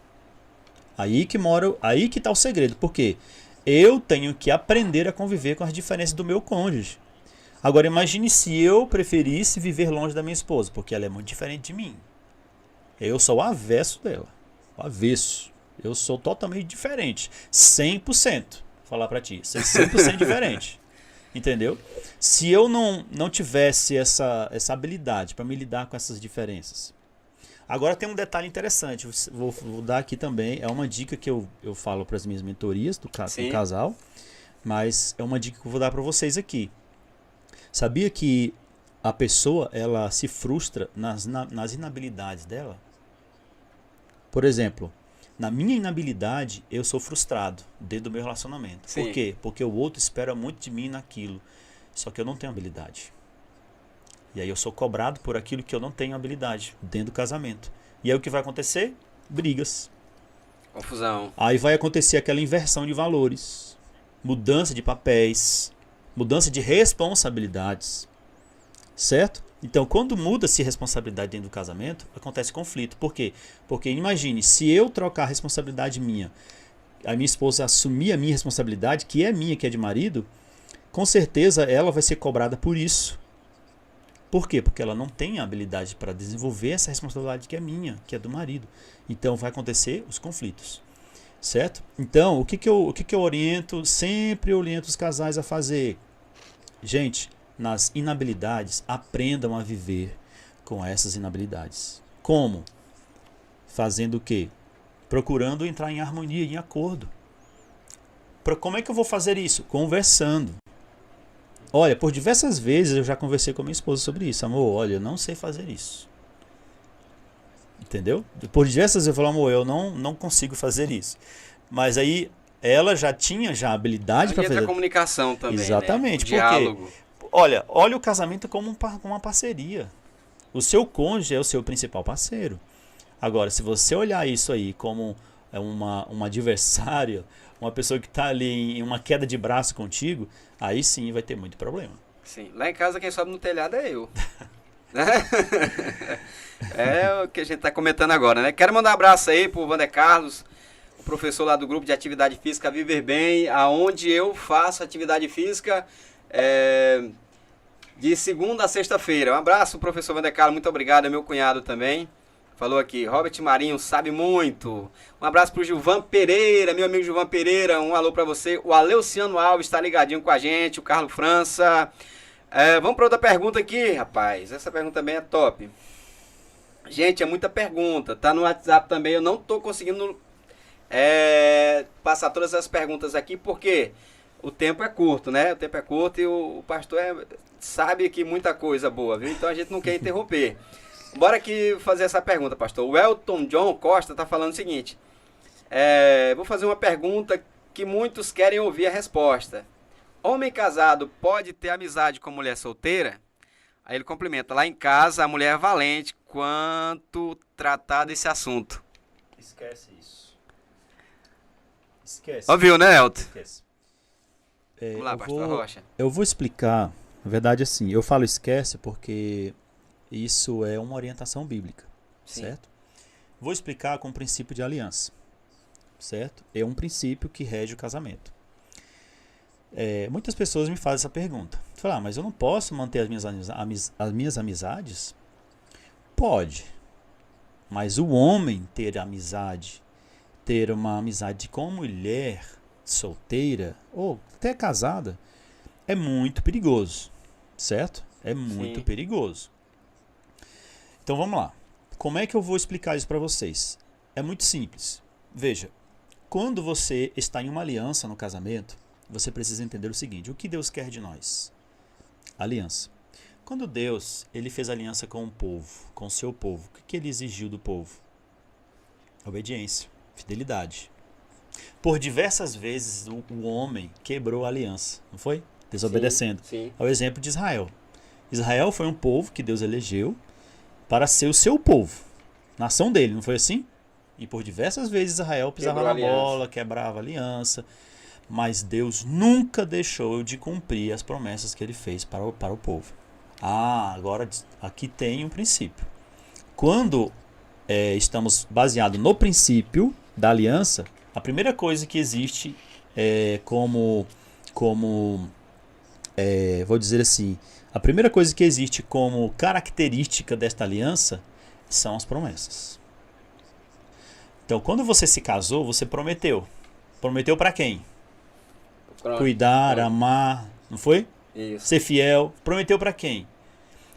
Aí que mora, aí que está o segredo. Por quê? Eu tenho que aprender a conviver com as diferenças do meu cônjuge. Agora imagine se eu preferisse viver longe da minha esposa, porque ela é muito diferente de mim. Eu sou o avesso dela. O avesso. Eu sou totalmente diferente. 100%. Vou falar pra ti. Sou 100% diferente. Entendeu? Se eu não tivesse essa habilidade para me lidar com essas diferenças. Agora tem um detalhe interessante. Vou dar aqui também. É uma dica que eu falo para as minhas mentorias do casal. Mas é uma dica que eu vou dar para vocês aqui. Sabia que a pessoa ela se frustra nas inabilidades dela? Por exemplo, na minha inabilidade, eu sou frustrado dentro do meu relacionamento. Sim. Por quê? Porque o outro espera muito de mim naquilo. Só que eu não tenho habilidade. E aí eu sou cobrado por aquilo que eu não tenho habilidade dentro do casamento. E aí o que vai acontecer? Brigas. Confusão. Aí vai acontecer aquela inversão de valores. Mudança de papéis. Mudança de responsabilidades. Certo? Então, quando muda-se responsabilidade dentro do casamento, acontece conflito. Por quê? Porque imagine, se eu trocar a responsabilidade minha, a minha esposa assumir a minha responsabilidade, que é minha, que é de marido, com certeza ela vai ser cobrada por isso. Por quê? Porque ela não tem a habilidade para desenvolver essa responsabilidade que é minha, que é do marido. Então, vai acontecer os conflitos. Certo? Então, o que eu oriento? Sempre oriento os casais a fazer. Gente, nas inabilidades, aprendam a viver com essas inabilidades. Como? Fazendo o quê? Procurando entrar em harmonia, em acordo. Como é que eu vou fazer isso? Conversando. Olha, por diversas vezes eu já conversei com minha esposa sobre isso. Amor, olha, eu não sei fazer isso. Entendeu? Por diversas vezes eu falo, amor, eu não consigo fazer isso. Mas aí ela já tinha habilidade para fazer. A comunicação também. Exatamente. Né? O diálogo. Olha o casamento como uma parceria. O seu cônjuge é o seu principal parceiro. Agora, se você olhar isso aí como um adversário, uma pessoa que está ali em uma queda de braço contigo, aí sim vai ter muito problema. Sim. Lá em casa quem sobe no telhado é eu. É o que a gente está comentando agora, né? Quero mandar um abraço aí pro Wander Carlos, o professor lá do grupo de atividade física Viver Bem, aonde eu faço atividade física de segunda a sexta-feira. Um abraço, professor Wander Carlos, muito obrigado, é meu cunhado também. Falou aqui, Robert Marinho sabe muito. Um abraço pro Gilvan Pereira, meu amigo Gilvan Pereira, um alô para você. O Aleuciano Alves está ligadinho com a gente, o Carlos França. Vamos para outra pergunta aqui, rapaz. Essa pergunta também é top. Gente, é muita pergunta. Tá no WhatsApp também. Eu não tô conseguindo passar todas as perguntas aqui, porque o tempo é curto, né? O tempo é curto e o pastor sabe que muita coisa boa, viu? Então a gente não quer interromper. Bora aqui fazer essa pergunta, pastor. O Elton John Costa tá falando o seguinte. Vou fazer uma pergunta que muitos querem ouvir a resposta. Homem casado pode ter amizade com mulher solteira? Aí ele complementa. Lá em casa, a mulher é valente quanto tratar desse assunto. Esquece isso. Esquece. Ouviu, né, Elton? Esquece. Vamos lá, pastor Rocha. Eu vou explicar. Na verdade, assim, eu falo esquece porque isso é uma orientação bíblica. Sim. Certo? Vou explicar com o princípio de aliança. Certo? É um princípio que rege o casamento. Muitas pessoas me fazem essa pergunta. Falar, mas eu não posso manter as minhas amizades? Pode. Mas o homem ter amizade, ter uma amizade com mulher solteira ou até casada, é muito perigoso. Certo? É muito perigoso. Então vamos lá. Como é que eu vou explicar isso para vocês? É muito simples. Veja, quando você está em uma aliança no casamento, você precisa entender o seguinte: o que Deus quer de nós? Aliança. Quando Deus ele fez aliança com o povo, com o seu povo, o que ele exigiu do povo? Obediência, fidelidade. Por diversas vezes o homem quebrou a aliança, não foi? Desobedecendo. Sim. É o exemplo de Israel. Israel foi um povo que Deus elegeu para ser o seu povo, nação dele, não foi assim? E por diversas vezes Israel pisava Quebrou a na aliança. bola, quebrava a aliança. Mas Deus nunca deixou de cumprir as promessas que ele fez para o povo. Agora aqui tem um princípio. Quando estamos baseados no princípio da aliança, a primeira coisa que existe vou dizer assim, a primeira coisa que existe como característica desta aliança são as promessas. Então, quando você se casou, você prometeu. Prometeu para quem? Pronto. Cuidar, amar, não foi? Isso. Ser fiel. Prometeu para quem?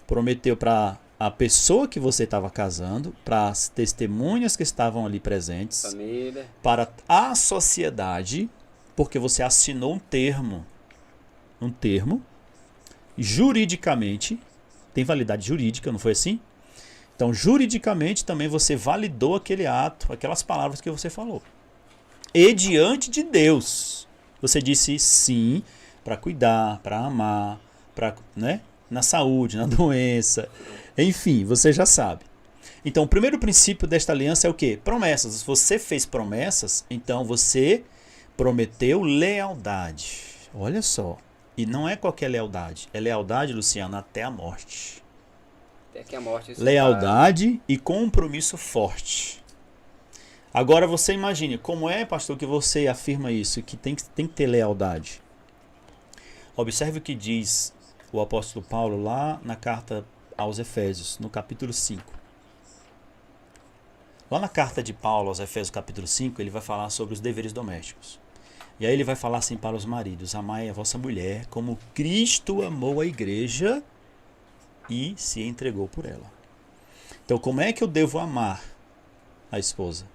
Prometeu para a pessoa que você estava casando, para as testemunhas que estavam ali presentes, Família. para a sociedade, porque você assinou um termo. Um termo, juridicamente, tem validade jurídica, não foi assim? Então, juridicamente, também você validou aquele ato, aquelas palavras que você falou. E diante de Deus, você disse sim para cuidar, para amar, né? Na saúde, na doença, enfim, você já sabe. Então, o primeiro princípio desta aliança é o quê? Promessas. Se você fez promessas, então você prometeu lealdade. Olha só. E não é qualquer lealdade. É lealdade, Luciano, até a morte. Até que a morte Lealdade e compromisso forte. Agora você imagine, como é, pastor, que você afirma isso, que tem que ter lealdade? Observe o que diz o apóstolo Paulo lá na carta aos Efésios, no capítulo 5. Lá na carta de Paulo aos Efésios, capítulo 5, ele vai falar sobre os deveres domésticos. E aí ele vai falar assim para os maridos: amai a vossa mulher como Cristo amou a igreja e se entregou por ela. Então, como é que eu devo amar a esposa?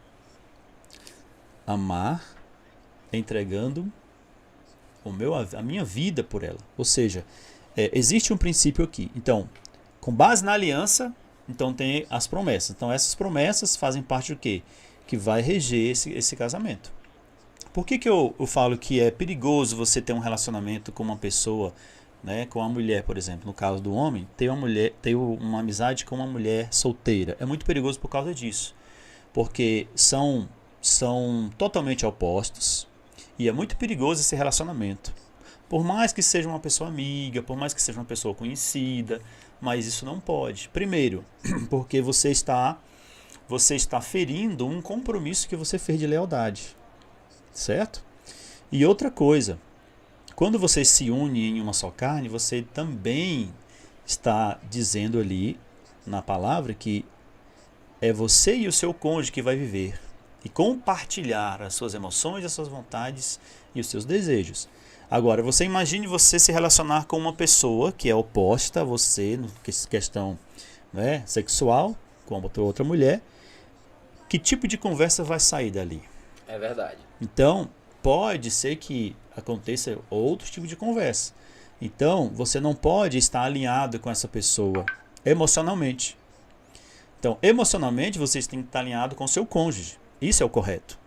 Amar entregando a minha vida por ela. Ou seja, existe um princípio aqui. Então, com base na aliança, então tem as promessas. Então, essas promessas fazem parte do quê? Que vai reger esse casamento. Por que eu falo que é perigoso você ter um relacionamento com uma pessoa, né, com uma mulher, por exemplo, no caso do homem, ter uma amizade com uma mulher solteira? É muito perigoso por causa disso, porque são totalmente opostos e é muito perigoso esse relacionamento. Por mais que seja uma pessoa amiga, por mais que seja uma pessoa conhecida, mas isso não pode. Primeiro, porque você está ferindo um compromisso que você fez de lealdade. Certo? E outra coisa, quando você se une em uma só carne, você também está dizendo ali na palavra que é você e o seu cônjuge que vai viver e compartilhar as suas emoções, as suas vontades e os seus desejos. Agora, você imagine você se relacionar com uma pessoa que é oposta a você, questão, né, sexual, com outra mulher. Que tipo de conversa vai sair dali? É verdade. Então, pode ser que aconteça outro tipo de conversa. Então, você não pode estar alinhado com essa pessoa emocionalmente. Então, emocionalmente, vocês têm que estar alinhado com o seu cônjuge. Isso é o correto.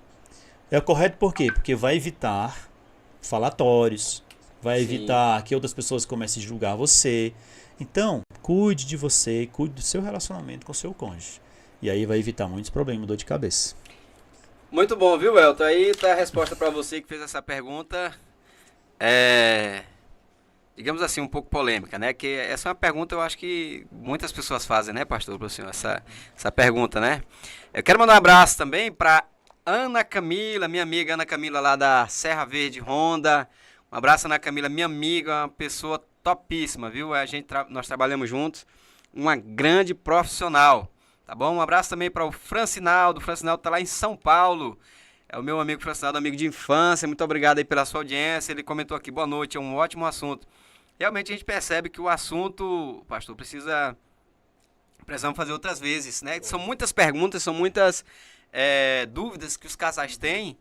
É o correto por quê? Porque vai evitar falatórios, vai evitar que outras pessoas comecem a julgar você. Então, cuide de você, cuide do seu relacionamento com o seu cônjuge. E aí vai evitar muitos problemas, dor de cabeça. Muito bom, viu, Elton? Aí tá a resposta para você que fez essa pergunta. Digamos assim, um pouco polêmica, né? Que essa é uma pergunta, eu acho que muitas pessoas fazem, né, pastor, pro senhor, essa pergunta, né? Eu quero mandar um abraço também para Ana Camila, minha amiga Ana Camila lá da Serra Verde Honda. Um abraço, Ana Camila, minha amiga, uma pessoa topíssima, viu? Nós trabalhamos juntos, uma grande profissional. Tá bom? Um abraço também para o Francinaldo. O Francinaldo tá lá em São Paulo. É o meu amigo Francinaldo, amigo de infância. Muito obrigado aí pela sua audiência. Ele comentou aqui, boa noite, é um ótimo assunto. Realmente a gente percebe que o assunto, pastor, precisamos fazer outras vezes, né? São muitas perguntas, são muitas dúvidas que os casais têm,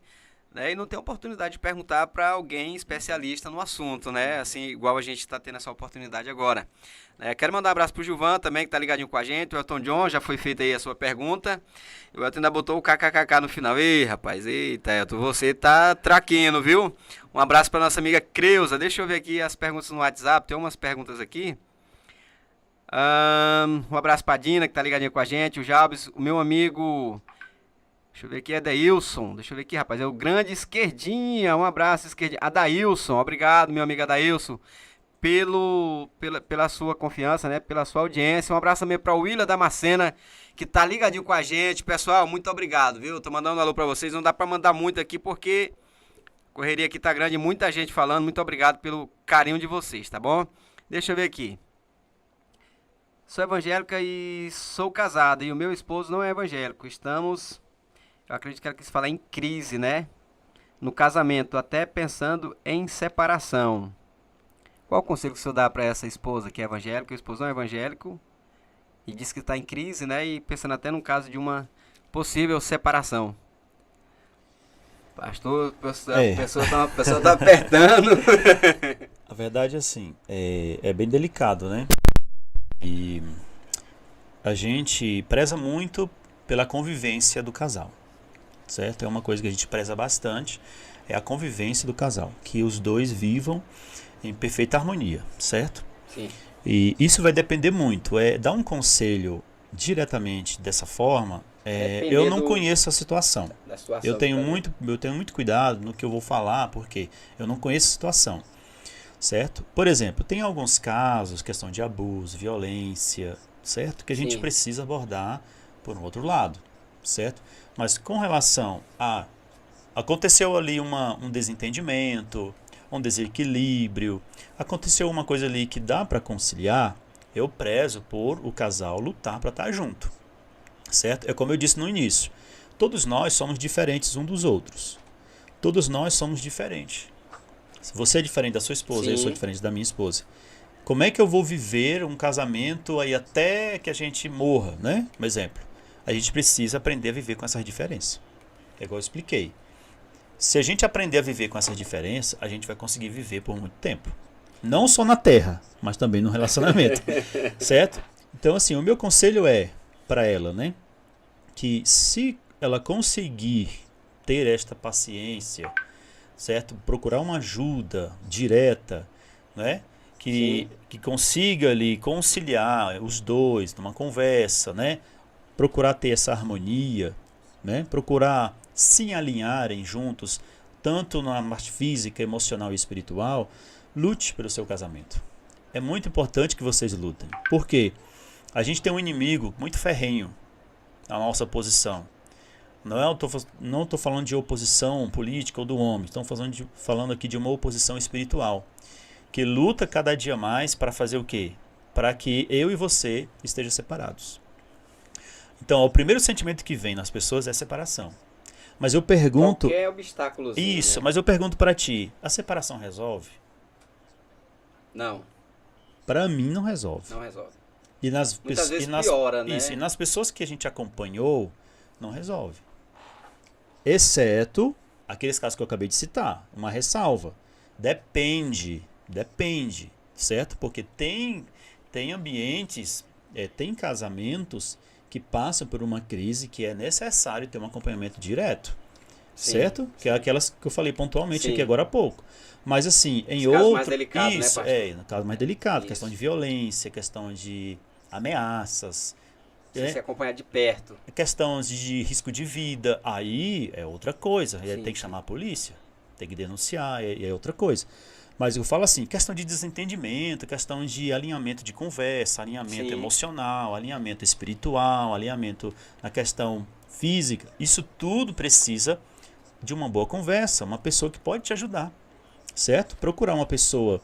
né? E não tem oportunidade de perguntar para alguém especialista no assunto, né? Assim, igual a gente está tendo essa oportunidade agora. Quero mandar um abraço pro Gilvan também, que tá ligadinho com a gente. O Elton John, já foi feita aí a sua pergunta. O Elton ainda botou o kkkk no final. Ei, rapaz, eita, Elton, você tá traquino, viu? Um abraço pra nossa amiga Creuza. Deixa eu ver aqui as perguntas no WhatsApp. Tem umas perguntas aqui. Um abraço pra Dina, que tá ligadinho com a gente. O Jabes, o meu amigo Deixa eu ver aqui, Adailson. Deixa eu ver aqui, rapaz. É o grande Esquerdinha. Um abraço, Esquerdinha. Adailson, obrigado, meu amigo Adailson, pela sua confiança, né? Pela sua audiência. Um abraço também para o Willa Damascena, que tá ligadinho com a gente. Pessoal, muito obrigado, viu? Tô mandando um alô para vocês. Não dá para mandar muito aqui porque a correria aqui tá grande. Muita gente falando. Muito obrigado pelo carinho de vocês, tá bom? Deixa eu ver aqui. Sou evangélica e sou casada. E o meu esposo não é evangélico. Estamos... Eu acredito que ela quis falar em crise, né? No casamento, até pensando em separação. Qual o conselho que o senhor dá para essa esposa que é evangélica? O esposo não é evangélico e diz que está em crise, né? E pensando até no caso de uma possível separação. Pastor, a pessoa tá apertando. A verdade é assim, é bem delicado, né? E a gente preza muito pela convivência do casal. Certo? É uma coisa que a gente preza bastante, é a convivência do casal, que os dois vivam em perfeita harmonia, certo? Sim. E isso vai depender muito, dar um conselho diretamente dessa forma, eu não conheço a situação. Eu tenho muito cuidado no que eu vou falar, porque eu não conheço a situação, certo? Por exemplo, tem alguns casos, questão de abuso, violência, certo? Que a gente precisa abordar por um outro lado, certo? Mas com relação a... Aconteceu ali um desentendimento, um desequilíbrio, aconteceu uma coisa ali que dá para conciliar, eu prezo por o casal lutar para estar junto, certo? É como eu disse no início, todos nós somos diferentes uns dos outros. Todos nós somos diferentes. Se você é diferente da sua esposa, eu sou diferente da minha esposa. Como é que eu vou viver um casamento aí até que a gente morra, né? Um exemplo. A gente precisa aprender a viver com essas diferenças. É igual eu expliquei. Se a gente aprender a viver com essas diferenças, a gente vai conseguir viver por muito tempo. Não só na terra, mas também no relacionamento. Certo? Então, assim, o meu conselho é para ela, né? Que se ela conseguir ter esta paciência, certo? Procurar uma ajuda direta, né? Que consiga ali conciliar os dois numa conversa, né? Procurar ter essa harmonia, né? Procurar se alinharem juntos, tanto na parte física, emocional e espiritual. Lute pelo seu casamento. É muito importante que vocês lutem. Por quê? A gente tem um inimigo muito ferrenho na nossa posição. Não estou falando de oposição política ou do homem. Estamos falando aqui de uma oposição espiritual. Que luta cada dia mais para fazer o quê? Para que eu e você estejam separados. Então, o primeiro sentimento que vem nas pessoas é separação. Mas eu pergunto... Qualquer obstáculozinho, isso, né? Mas eu pergunto para ti, a separação resolve? Não. Para mim não resolve. Não resolve. Muitas vezes piora, né? Isso, e nas pessoas que a gente acompanhou, não resolve. Exceto aqueles casos que eu acabei de citar, uma ressalva. Depende, certo? Porque tem ambientes, tem casamentos que passam por uma crise que é necessário ter um acompanhamento direto, certo? Que é aquelas que eu falei pontualmente aqui agora há pouco. Mas assim, em outro... mais delicado, isso, né, no caso mais delicado, questão de violência, questão de ameaças, se acompanhar de perto. Questões de risco de vida, aí é outra coisa. Tem que chamar a polícia, tem que denunciar, é outra coisa. Mas eu falo assim, questão de desentendimento, questão de alinhamento de conversa, alinhamento emocional, alinhamento espiritual, alinhamento na questão física. Isso tudo precisa de uma boa conversa, uma pessoa que pode te ajudar, certo? Procurar uma pessoa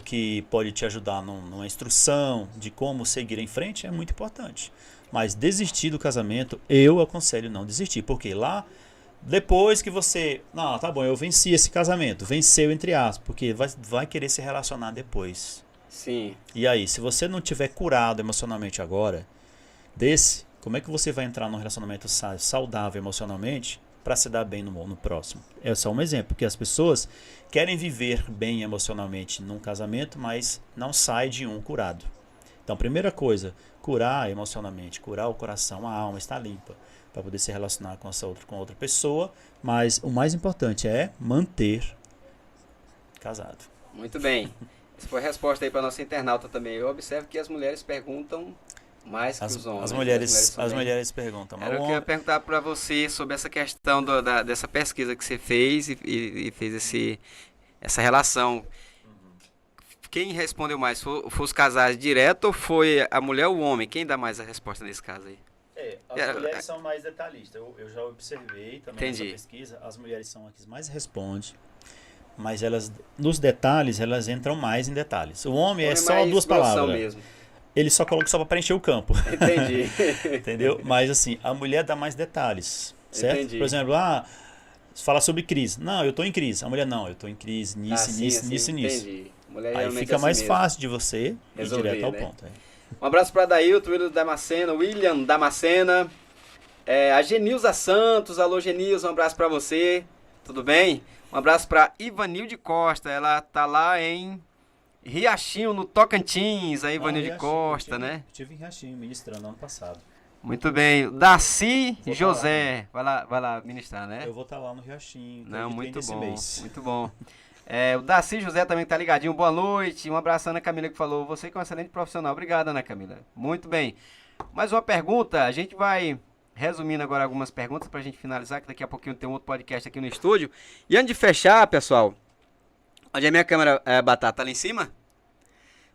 que pode te ajudar numa instrução de como seguir em frente é muito importante. Mas desistir do casamento, eu aconselho não desistir, porque lá... Depois que você... Não, tá bom, eu venci esse casamento. Venceu, entre aspas, porque vai querer se relacionar depois. Sim. E aí, se você não tiver curado emocionalmente agora, como é que você vai entrar num relacionamento saudável emocionalmente para se dar bem no próximo? É só um exemplo, porque as pessoas querem viver bem emocionalmente num casamento, mas não sai de um curado. Então, primeira coisa, curar emocionalmente, curar o coração, a alma está limpa, para poder se relacionar com outra pessoa, mas o mais importante é manter casado. Muito bem. Essa foi a resposta aí para nossa internauta também. Eu observo que as mulheres perguntam Mais que os homens. As mulheres perguntam. Era o que eu ia perguntar para você sobre essa questão dessa pesquisa que você fez e fez essa relação. Quem respondeu mais? Foi os casais direto ou foi a mulher ou o homem? Quem dá mais a resposta nesse caso aí? As mulheres são mais detalhistas. Eu já observei também nessa pesquisa. As mulheres são as que mais respondem. Mas elas, nos detalhes, elas entram mais em detalhes. O homem é só duas palavras. Mesmo. Ele só coloca só para preencher o campo. Entendi. Entendeu? Mas assim, a mulher dá mais detalhes. Certo? Entendi. Por exemplo, fala sobre crise. Não, eu estou em crise. A mulher, não, eu estou em crise nisso. Entendi. Aí fica mais fácil de você resolver, ir direto ao ponto. Um abraço para Dailton, William Damascena, a Genilza Santos. Alô, Genilza, um abraço para você. Tudo bem? Um abraço para Ivanilde Costa. Ela tá lá em Riachinho, no Tocantins. A Ivanilde Costa, né? Estive em Riachinho ministrando ano passado. Muito bem. Darcy José. Vai lá ministrar, né? Eu vou estar lá no Riachinho. Não, muito bom. Muito bom. O Darcy José também tá ligadinho. Boa noite. Um abraço, Ana Camila, que falou: você que é um excelente profissional. Obrigado, Ana Camila. Muito bem. Mais uma pergunta. A gente vai resumindo agora algumas perguntas pra gente finalizar, que daqui a pouquinho tem um outro podcast aqui no estúdio. E antes de fechar, pessoal, onde é a minha câmera, Batata? Lá em cima?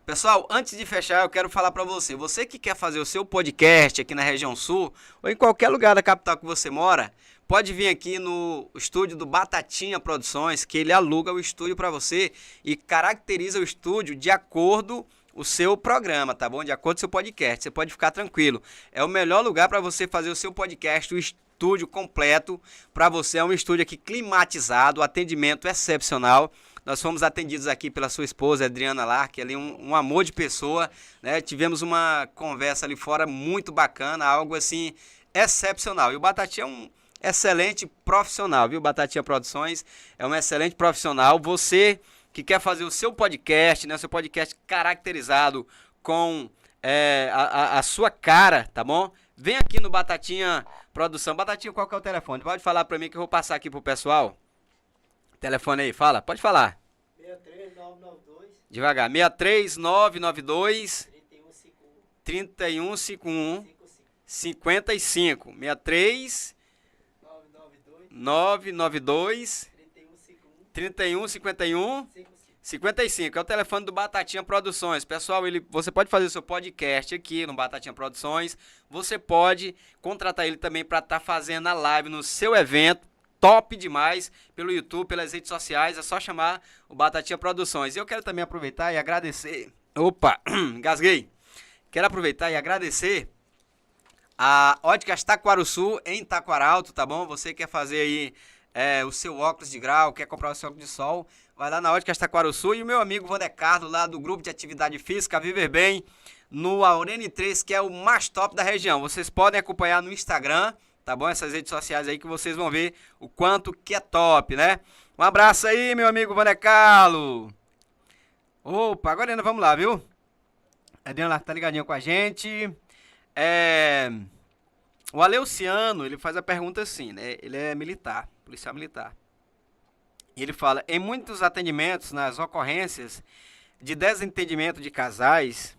Pessoal, antes de fechar, eu quero falar pra você que quer fazer o seu podcast aqui na região sul, ou em qualquer lugar da capital que você mora, pode vir aqui no estúdio do Batatinha Produções, que ele aluga o estúdio para você e caracteriza o estúdio de acordo o seu programa, tá bom? De acordo com o seu podcast. Você pode ficar tranquilo. É o melhor lugar para você fazer o seu podcast, o estúdio completo para você. É um estúdio aqui climatizado, atendimento excepcional. Nós fomos atendidos aqui pela sua esposa, Adriana Lark, ali um amor de pessoa, né? Tivemos uma conversa ali fora muito bacana, algo assim excepcional. E o Batatinha é um excelente profissional, viu? Batatinha Produções é um excelente profissional. Você que quer fazer o seu podcast, né? Seu podcast caracterizado com a sua cara, tá bom? Vem aqui no Batatinha Produção. Batatinha, qual que é o telefone? Pode falar pra mim que eu vou passar aqui pro pessoal. Telefone aí, fala, pode falar. 63992. Devagar, 63992 3151 55. 63 992 3151 55. É o telefone do Batatinha Produções. Pessoal, você pode fazer o seu podcast aqui no Batatinha Produções. Você pode contratar ele também para estar fazendo a live no seu evento. Top demais, pelo YouTube, pelas redes sociais, é só chamar o Batatinha Produções. E eu quero também aproveitar e agradecer, engasguei, quero aproveitar e agradecer a Óticas Taquaruçu em Taquaralto, tá bom? Você quer fazer aí o seu óculos de grau, quer comprar o seu óculos de sol, vai lá na Óticas Taquaruçu. E o meu amigo Vandecardo, lá do grupo de atividade física Viver Bem, no Aurene 3, que é o mais top da região. Vocês podem acompanhar no Instagram, tá bom? Essas redes sociais aí que vocês vão ver o quanto que é top, né? Um abraço aí, meu amigo Vandecarlo. Opa, agora ainda vamos lá, viu? A Adriana tá ligadinha com a gente. O Aleuciano, ele faz a pergunta assim, né? Ele é militar, policial militar. E ele fala: em muitos atendimentos, nas ocorrências de desentendimento de casais,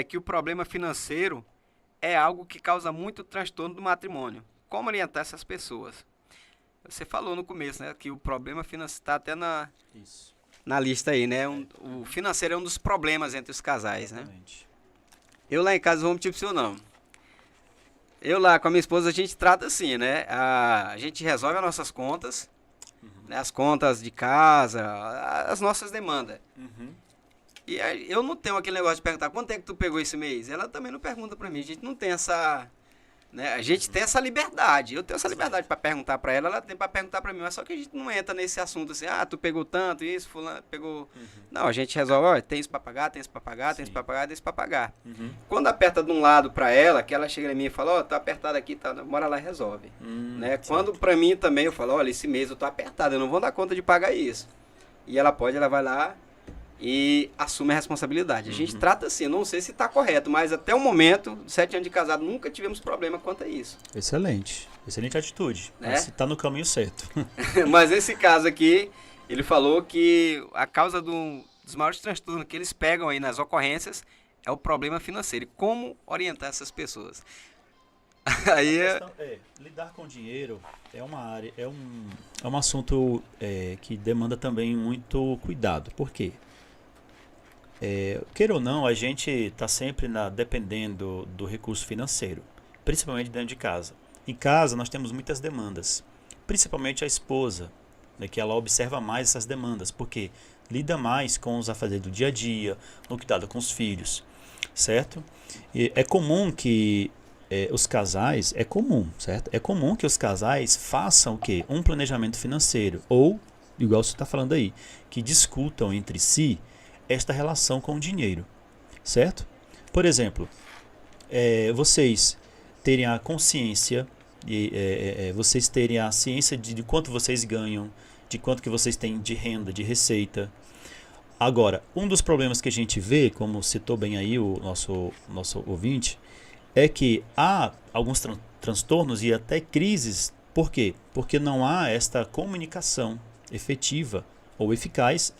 que o problema financeiro é algo que causa muito transtorno do matrimônio. Como orientar essas pessoas? Você falou no começo, né, que o problema financeiro está até na lista aí, né? O financeiro é um dos problemas entre os casais, exatamente, né? Eu lá em casa não vou mentir pro senhor, não. Eu lá com a minha esposa, a gente trata assim, né? A gente resolve as nossas contas, né? As contas de casa, as nossas demandas. E eu não tenho aquele negócio de perguntar quanto é que tu pegou esse mês. Ela também não pergunta pra mim. A gente não tem essa, né? A gente tem essa liberdade. Eu tenho essa liberdade pra perguntar pra ela, ela tem pra perguntar pra mim. Mas só que a gente não entra nesse assunto assim, tu pegou tanto, isso, fulano pegou. Não, a gente resolve, tem isso pra pagar, tem isso pra pagar, tem isso pra pagar, tem isso pra pagar. Quando aperta de um lado pra ela, que ela chega em mim e fala, tá apertado aqui, tá, bora lá e resolve. Né? Quando pra mim também eu falo, olha, esse mês eu tô apertado, eu não vou dar conta de pagar isso. E ela vai lá e assume a responsabilidade. A gente trata assim, eu não sei se está correto, mas até o momento, 7 anos de casado, nunca tivemos problema quanto a isso. Excelente atitude, né? Você está no caminho certo. Mas nesse caso aqui, ele falou que a causa dos maiores transtornos que eles pegam aí nas ocorrências é o problema financeiro. E como orientar essas pessoas? Aí lidar com dinheiro é uma área, é um assunto que demanda também muito cuidado. Por quê? Queira ou não, a gente está sempre dependendo do recurso financeiro, principalmente dentro de casa. Em casa nós temos muitas demandas, principalmente a esposa, né, que ela observa mais essas demandas, porque lida mais com os afazeres do dia a dia, no cuidado com os filhos, certo? E é comum que os casais, certo? É comum que os casais façam o quê? Um planejamento financeiro, ou, igual você está falando aí, que discutam entre si esta relação com o dinheiro, certo? Por exemplo, vocês terem a consciência, vocês terem a ciência de quanto vocês ganham, de quanto que vocês têm de renda, de receita. Agora, um dos problemas que a gente vê, como citou bem aí o nosso ouvinte, é que há alguns transtornos e até crises. Por quê? Porque não há esta comunicação efetiva ou eficaz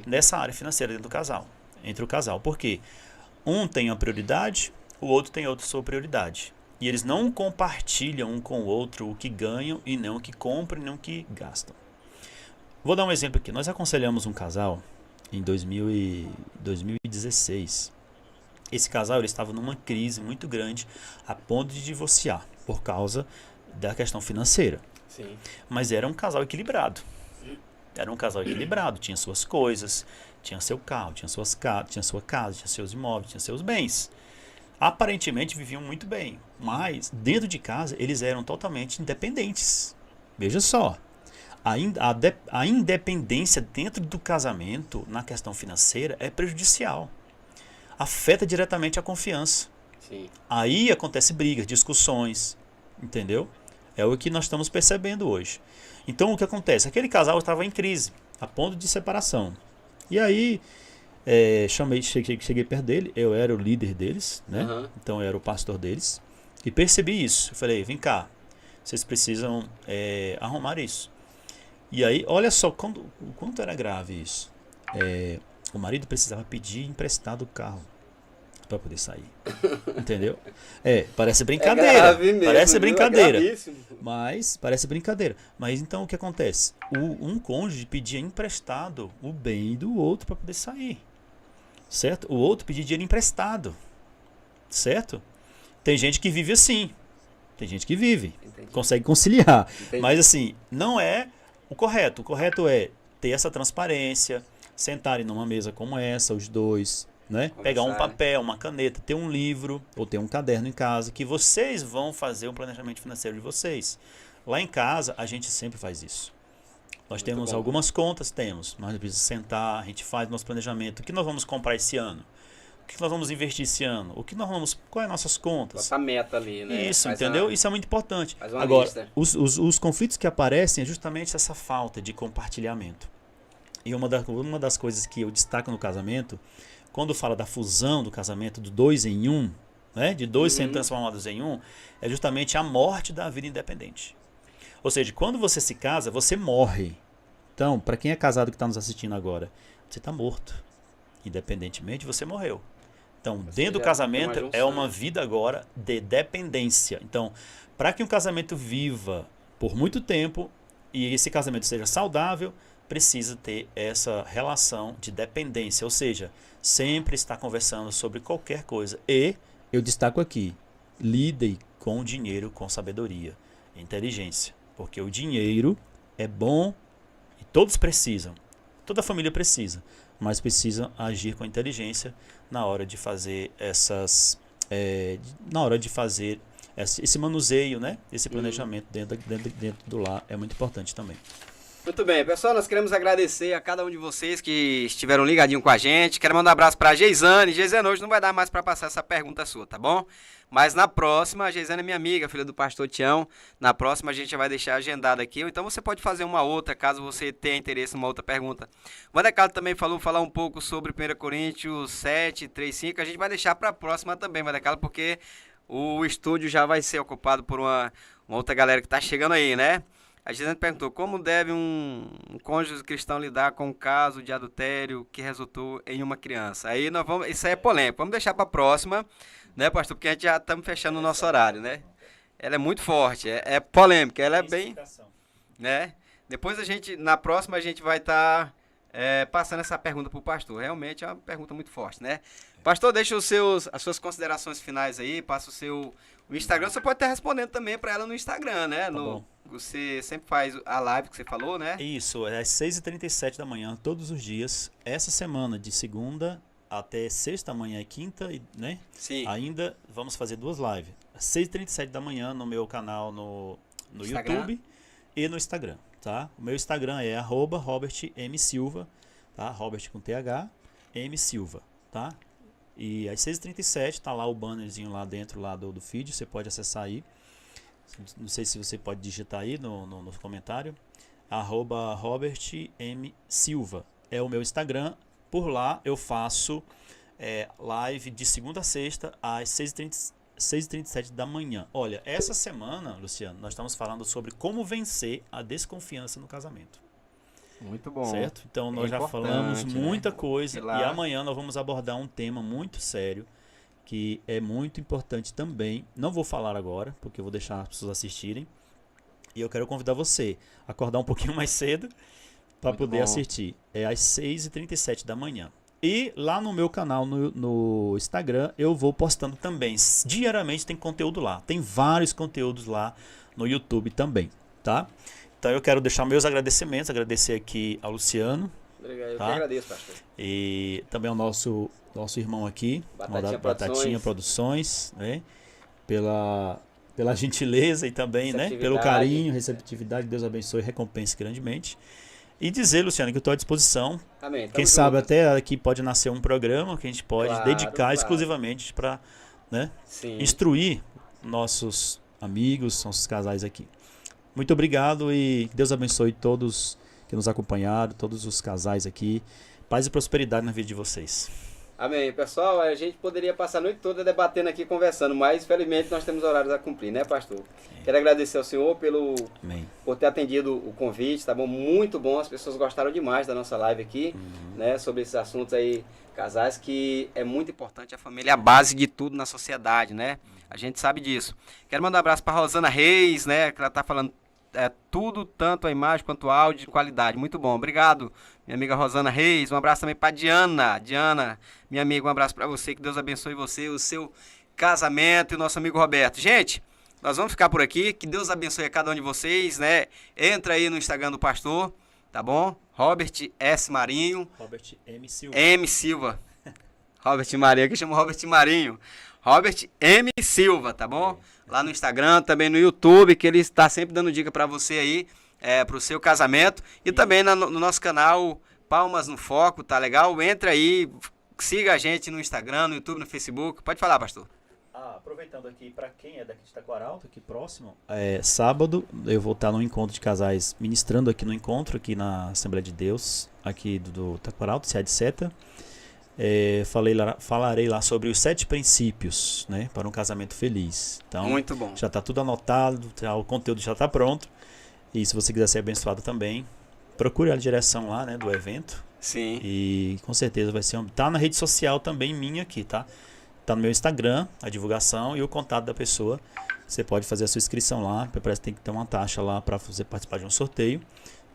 nessa área financeira dentro do casal, entre o casal. Por quê? Um tem a prioridade, o outro tem outra sua prioridade. E eles não compartilham um com o outro o que ganham e não o que compram e não o que gastam. Vou dar um exemplo aqui. Nós aconselhamos um casal em 2016. Esse casal ele estava numa crise muito grande a ponto de divorciar por causa da questão financeira. Sim. Mas era um casal equilibrado. Tinha suas coisas, tinha seu carro, tinha sua casa, tinha seus imóveis, tinha seus bens. Aparentemente viviam muito bem, mas dentro de casa eles eram totalmente independentes. Veja só, a independência dentro do casamento na questão financeira é prejudicial. Afeta diretamente a confiança. Sim. Aí acontece brigas, discussões, entendeu? É o que nós estamos percebendo hoje. Então o que acontece? Aquele casal estava em crise, a ponto de separação. E aí cheguei perto dele, eu era o líder deles, né? Uhum. Então eu era o pastor deles. E percebi isso. Eu falei, vem cá, vocês precisam arrumar isso. E aí, olha só o quanto era grave isso. O marido precisava pedir emprestado o carro para poder sair. Entendeu? Parece brincadeira. É grave mesmo, parece brincadeira. É gravíssimo. Mas parece brincadeira. Mas então o que acontece? Um cônjuge pedia emprestado o bem do outro para poder sair. Certo? O outro pedia dinheiro emprestado. Certo? Tem gente que vive assim. Tem gente que vive. Entendi. Consegue conciliar. Entendi. Mas assim, não é o correto. O correto é ter essa transparência, sentarem numa mesa como essa, os dois, né? Pegar um papel, uma caneta, ter um livro ou ter um caderno em casa que vocês vão fazer o planejamento financeiro de vocês. Lá em casa, a gente sempre faz isso. Nós Muito temos bom. Algumas contas, mas a gente precisa sentar, a gente faz nosso planejamento. O que nós vamos comprar esse ano? O que nós vamos investir esse ano? Qual é as nossas contas? Bota a meta ali, né? Isso, Faz entendeu? Isso é muito importante. faz uma Agora, lista. os conflitos que aparecem é justamente essa falta de compartilhamento. E uma das coisas que eu destaco no casamento, quando fala da fusão do casamento, do 2 em 1, né? De dois sendo transformados em um, é justamente a morte da vida independente. Ou seja, quando você se casa, você morre. Então, para quem é casado que está nos assistindo agora, você está morto. Independentemente, você morreu. Então, dentro do casamento é uma vida agora de dependência. Então, para que um casamento viva por muito tempo e esse casamento seja saudável, precisa ter essa relação de dependência. Ou seja, sempre estar conversando sobre qualquer coisa. E, eu destaco aqui, lide com o dinheiro com sabedoria e inteligência. Porque o dinheiro é bom e todos precisam. Toda família precisa. Mas precisam agir com inteligência na hora de fazer esse manuseio, né? Esse planejamento dentro do lar é muito importante também. Muito bem, pessoal, nós queremos agradecer a cada um de vocês que estiveram ligadinho com a gente. Quero mandar um abraço para a Geisane. Geisane, hoje não vai dar mais para passar essa pergunta sua, tá bom? Mas na próxima, a Geisane é minha amiga, filha do pastor Tião. Na próxima a gente já vai deixar agendado aqui. Ou então você pode fazer uma outra, caso você tenha interesse em uma outra pergunta. O Vandercado também falar um pouco sobre 1 Coríntios 7, 3, 5. A gente vai deixar para a próxima também, Vandercado, porque o estúdio já vai ser ocupado por uma outra galera que está chegando aí, né? A Gisele perguntou, como deve um cônjuge cristão lidar com um caso de adultério que resultou em uma criança? Aí nós vamos, isso aí é polêmico, vamos deixar para a próxima, né, pastor? Porque a gente já estamos fechando o nosso horário, né? Ela é muito forte, é polêmica, ela é bem, né? Depois na próxima a gente vai estar passando essa pergunta para o pastor. Realmente é uma pergunta muito forte, né? Pastor, deixa as suas considerações finais aí, passa o Instagram. Você pode estar respondendo também para ela no Instagram, né? Bom. Você sempre faz a live que você falou, né? Isso, é às 6h37 da manhã, todos os dias. Essa semana, de segunda até sexta, amanhã é quinta, né? Sim. Ainda vamos fazer 2 lives. Às 6h37 da manhã no meu canal no YouTube e no Instagram, tá? O meu Instagram é @RobertMSilva, tá? Robert com TH, M Silva, tá? E às 6h37 tá lá o bannerzinho lá dentro lá do feed, você pode acessar aí. Não sei se você pode digitar aí no comentário. @RobertMSilva é o meu Instagram. Por lá eu faço live de segunda a sexta às 6h37 da manhã. Olha, essa semana, Luciano, nós estamos falando sobre como vencer a desconfiança no casamento. Muito bom. Certo? Então nós já falamos muita coisa e amanhã nós vamos abordar um tema muito sério que é muito importante também. Não vou falar agora, porque eu vou deixar as pessoas assistirem. E eu quero convidar você a acordar um pouquinho mais cedo para poder assistir. É às 6h37 da manhã. E lá no meu canal no Instagram eu vou postando também. Diariamente tem conteúdo lá. Tem vários conteúdos lá no YouTube também, tá? Então eu quero deixar meus agradecimentos. Agradecer aqui ao Luciano. Obrigado, eu que agradeço, pastor. E também ao nosso irmão aqui, Batatinha Produções, né? Pela gentileza e também, né? Pelo carinho, receptividade. Deus abençoe e recompense grandemente. E dizer, Luciano, que eu estou à disposição. Amém. Quem sabe até aqui pode nascer um programa que a gente pode dedicar exclusivamente para, né, instruir nossos amigos, nossos casais aqui. Muito obrigado e que Deus abençoe todos que nos acompanharam, todos os casais aqui. Paz e prosperidade na vida de vocês. Amém. Pessoal, a gente poderia passar a noite toda debatendo aqui, conversando, mas felizmente nós temos horários a cumprir, né, pastor? Quero agradecer ao senhor por ter atendido o convite, tá bom? Muito bom, as pessoas gostaram demais da nossa live aqui, né, sobre esses assuntos aí, casais, que é muito importante, a família é a base de tudo na sociedade, né? A gente sabe disso. Quero mandar um abraço para Rosana Reis, né, que ela tá falando tudo, tanto a imagem quanto o áudio, de qualidade. Muito bom. Obrigado, minha amiga Rosana Reis. Um abraço também para Diana. Diana, minha amiga, um abraço para você. Que Deus abençoe você, o seu casamento e o nosso amigo Roberto. Gente, nós vamos ficar por aqui. Que Deus abençoe a cada um de vocês, né? Entra aí no Instagram do pastor, tá bom? Robert S. Marinho. Robert M. Silva. M. Silva. Robert Marinho, que chama Robert Marinho. Robert M. Silva, tá bom? Lá no Instagram, também no YouTube, que ele está sempre dando dica para você aí, para o seu casamento. E também no nosso canal Palmas no Foco, tá legal? Entra aí, siga a gente no Instagram, no YouTube, no Facebook. Pode falar, pastor. Aproveitando aqui, para quem é daqui de Taquaralto, aqui próximo, sábado eu vou estar no encontro de casais, ministrando aqui no encontro, aqui na Assembleia de Deus, aqui do Taquaralto, Cia de Seta. Falarei lá sobre os 7 princípios, né, para um casamento feliz. Então, muito bom. Já está tudo anotado, o conteúdo já está pronto. E se você quiser ser abençoado também, procure a direção lá, né, do evento. Sim. E com certeza vai ser tá na rede social também minha aqui, tá? Tá no meu Instagram, a divulgação e o contato da pessoa. Você pode fazer a sua inscrição lá, parece que tem que ter uma taxa lá para você participar de um sorteio.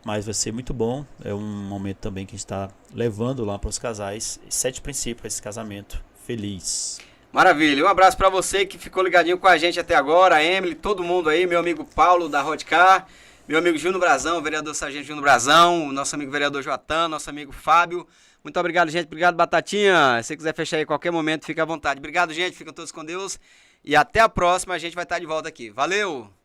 Mas vai ser muito bom, é um momento também que a gente está levando lá para os casais 7 princípios para esse casamento feliz. Maravilha, um abraço para você que ficou ligadinho com a gente até agora, a Emily, todo mundo aí, meu amigo Paulo da Rodcar, meu amigo Júnior Brazão, o vereador Sargento Júnior Brazão, o nosso amigo vereador Joatan, nosso amigo Fábio. Muito obrigado, gente, obrigado, Batatinha. Se você quiser fechar aí a qualquer momento, fica à vontade. Obrigado, gente, fiquem todos com Deus e até a próxima, a gente vai estar de volta aqui. Valeu!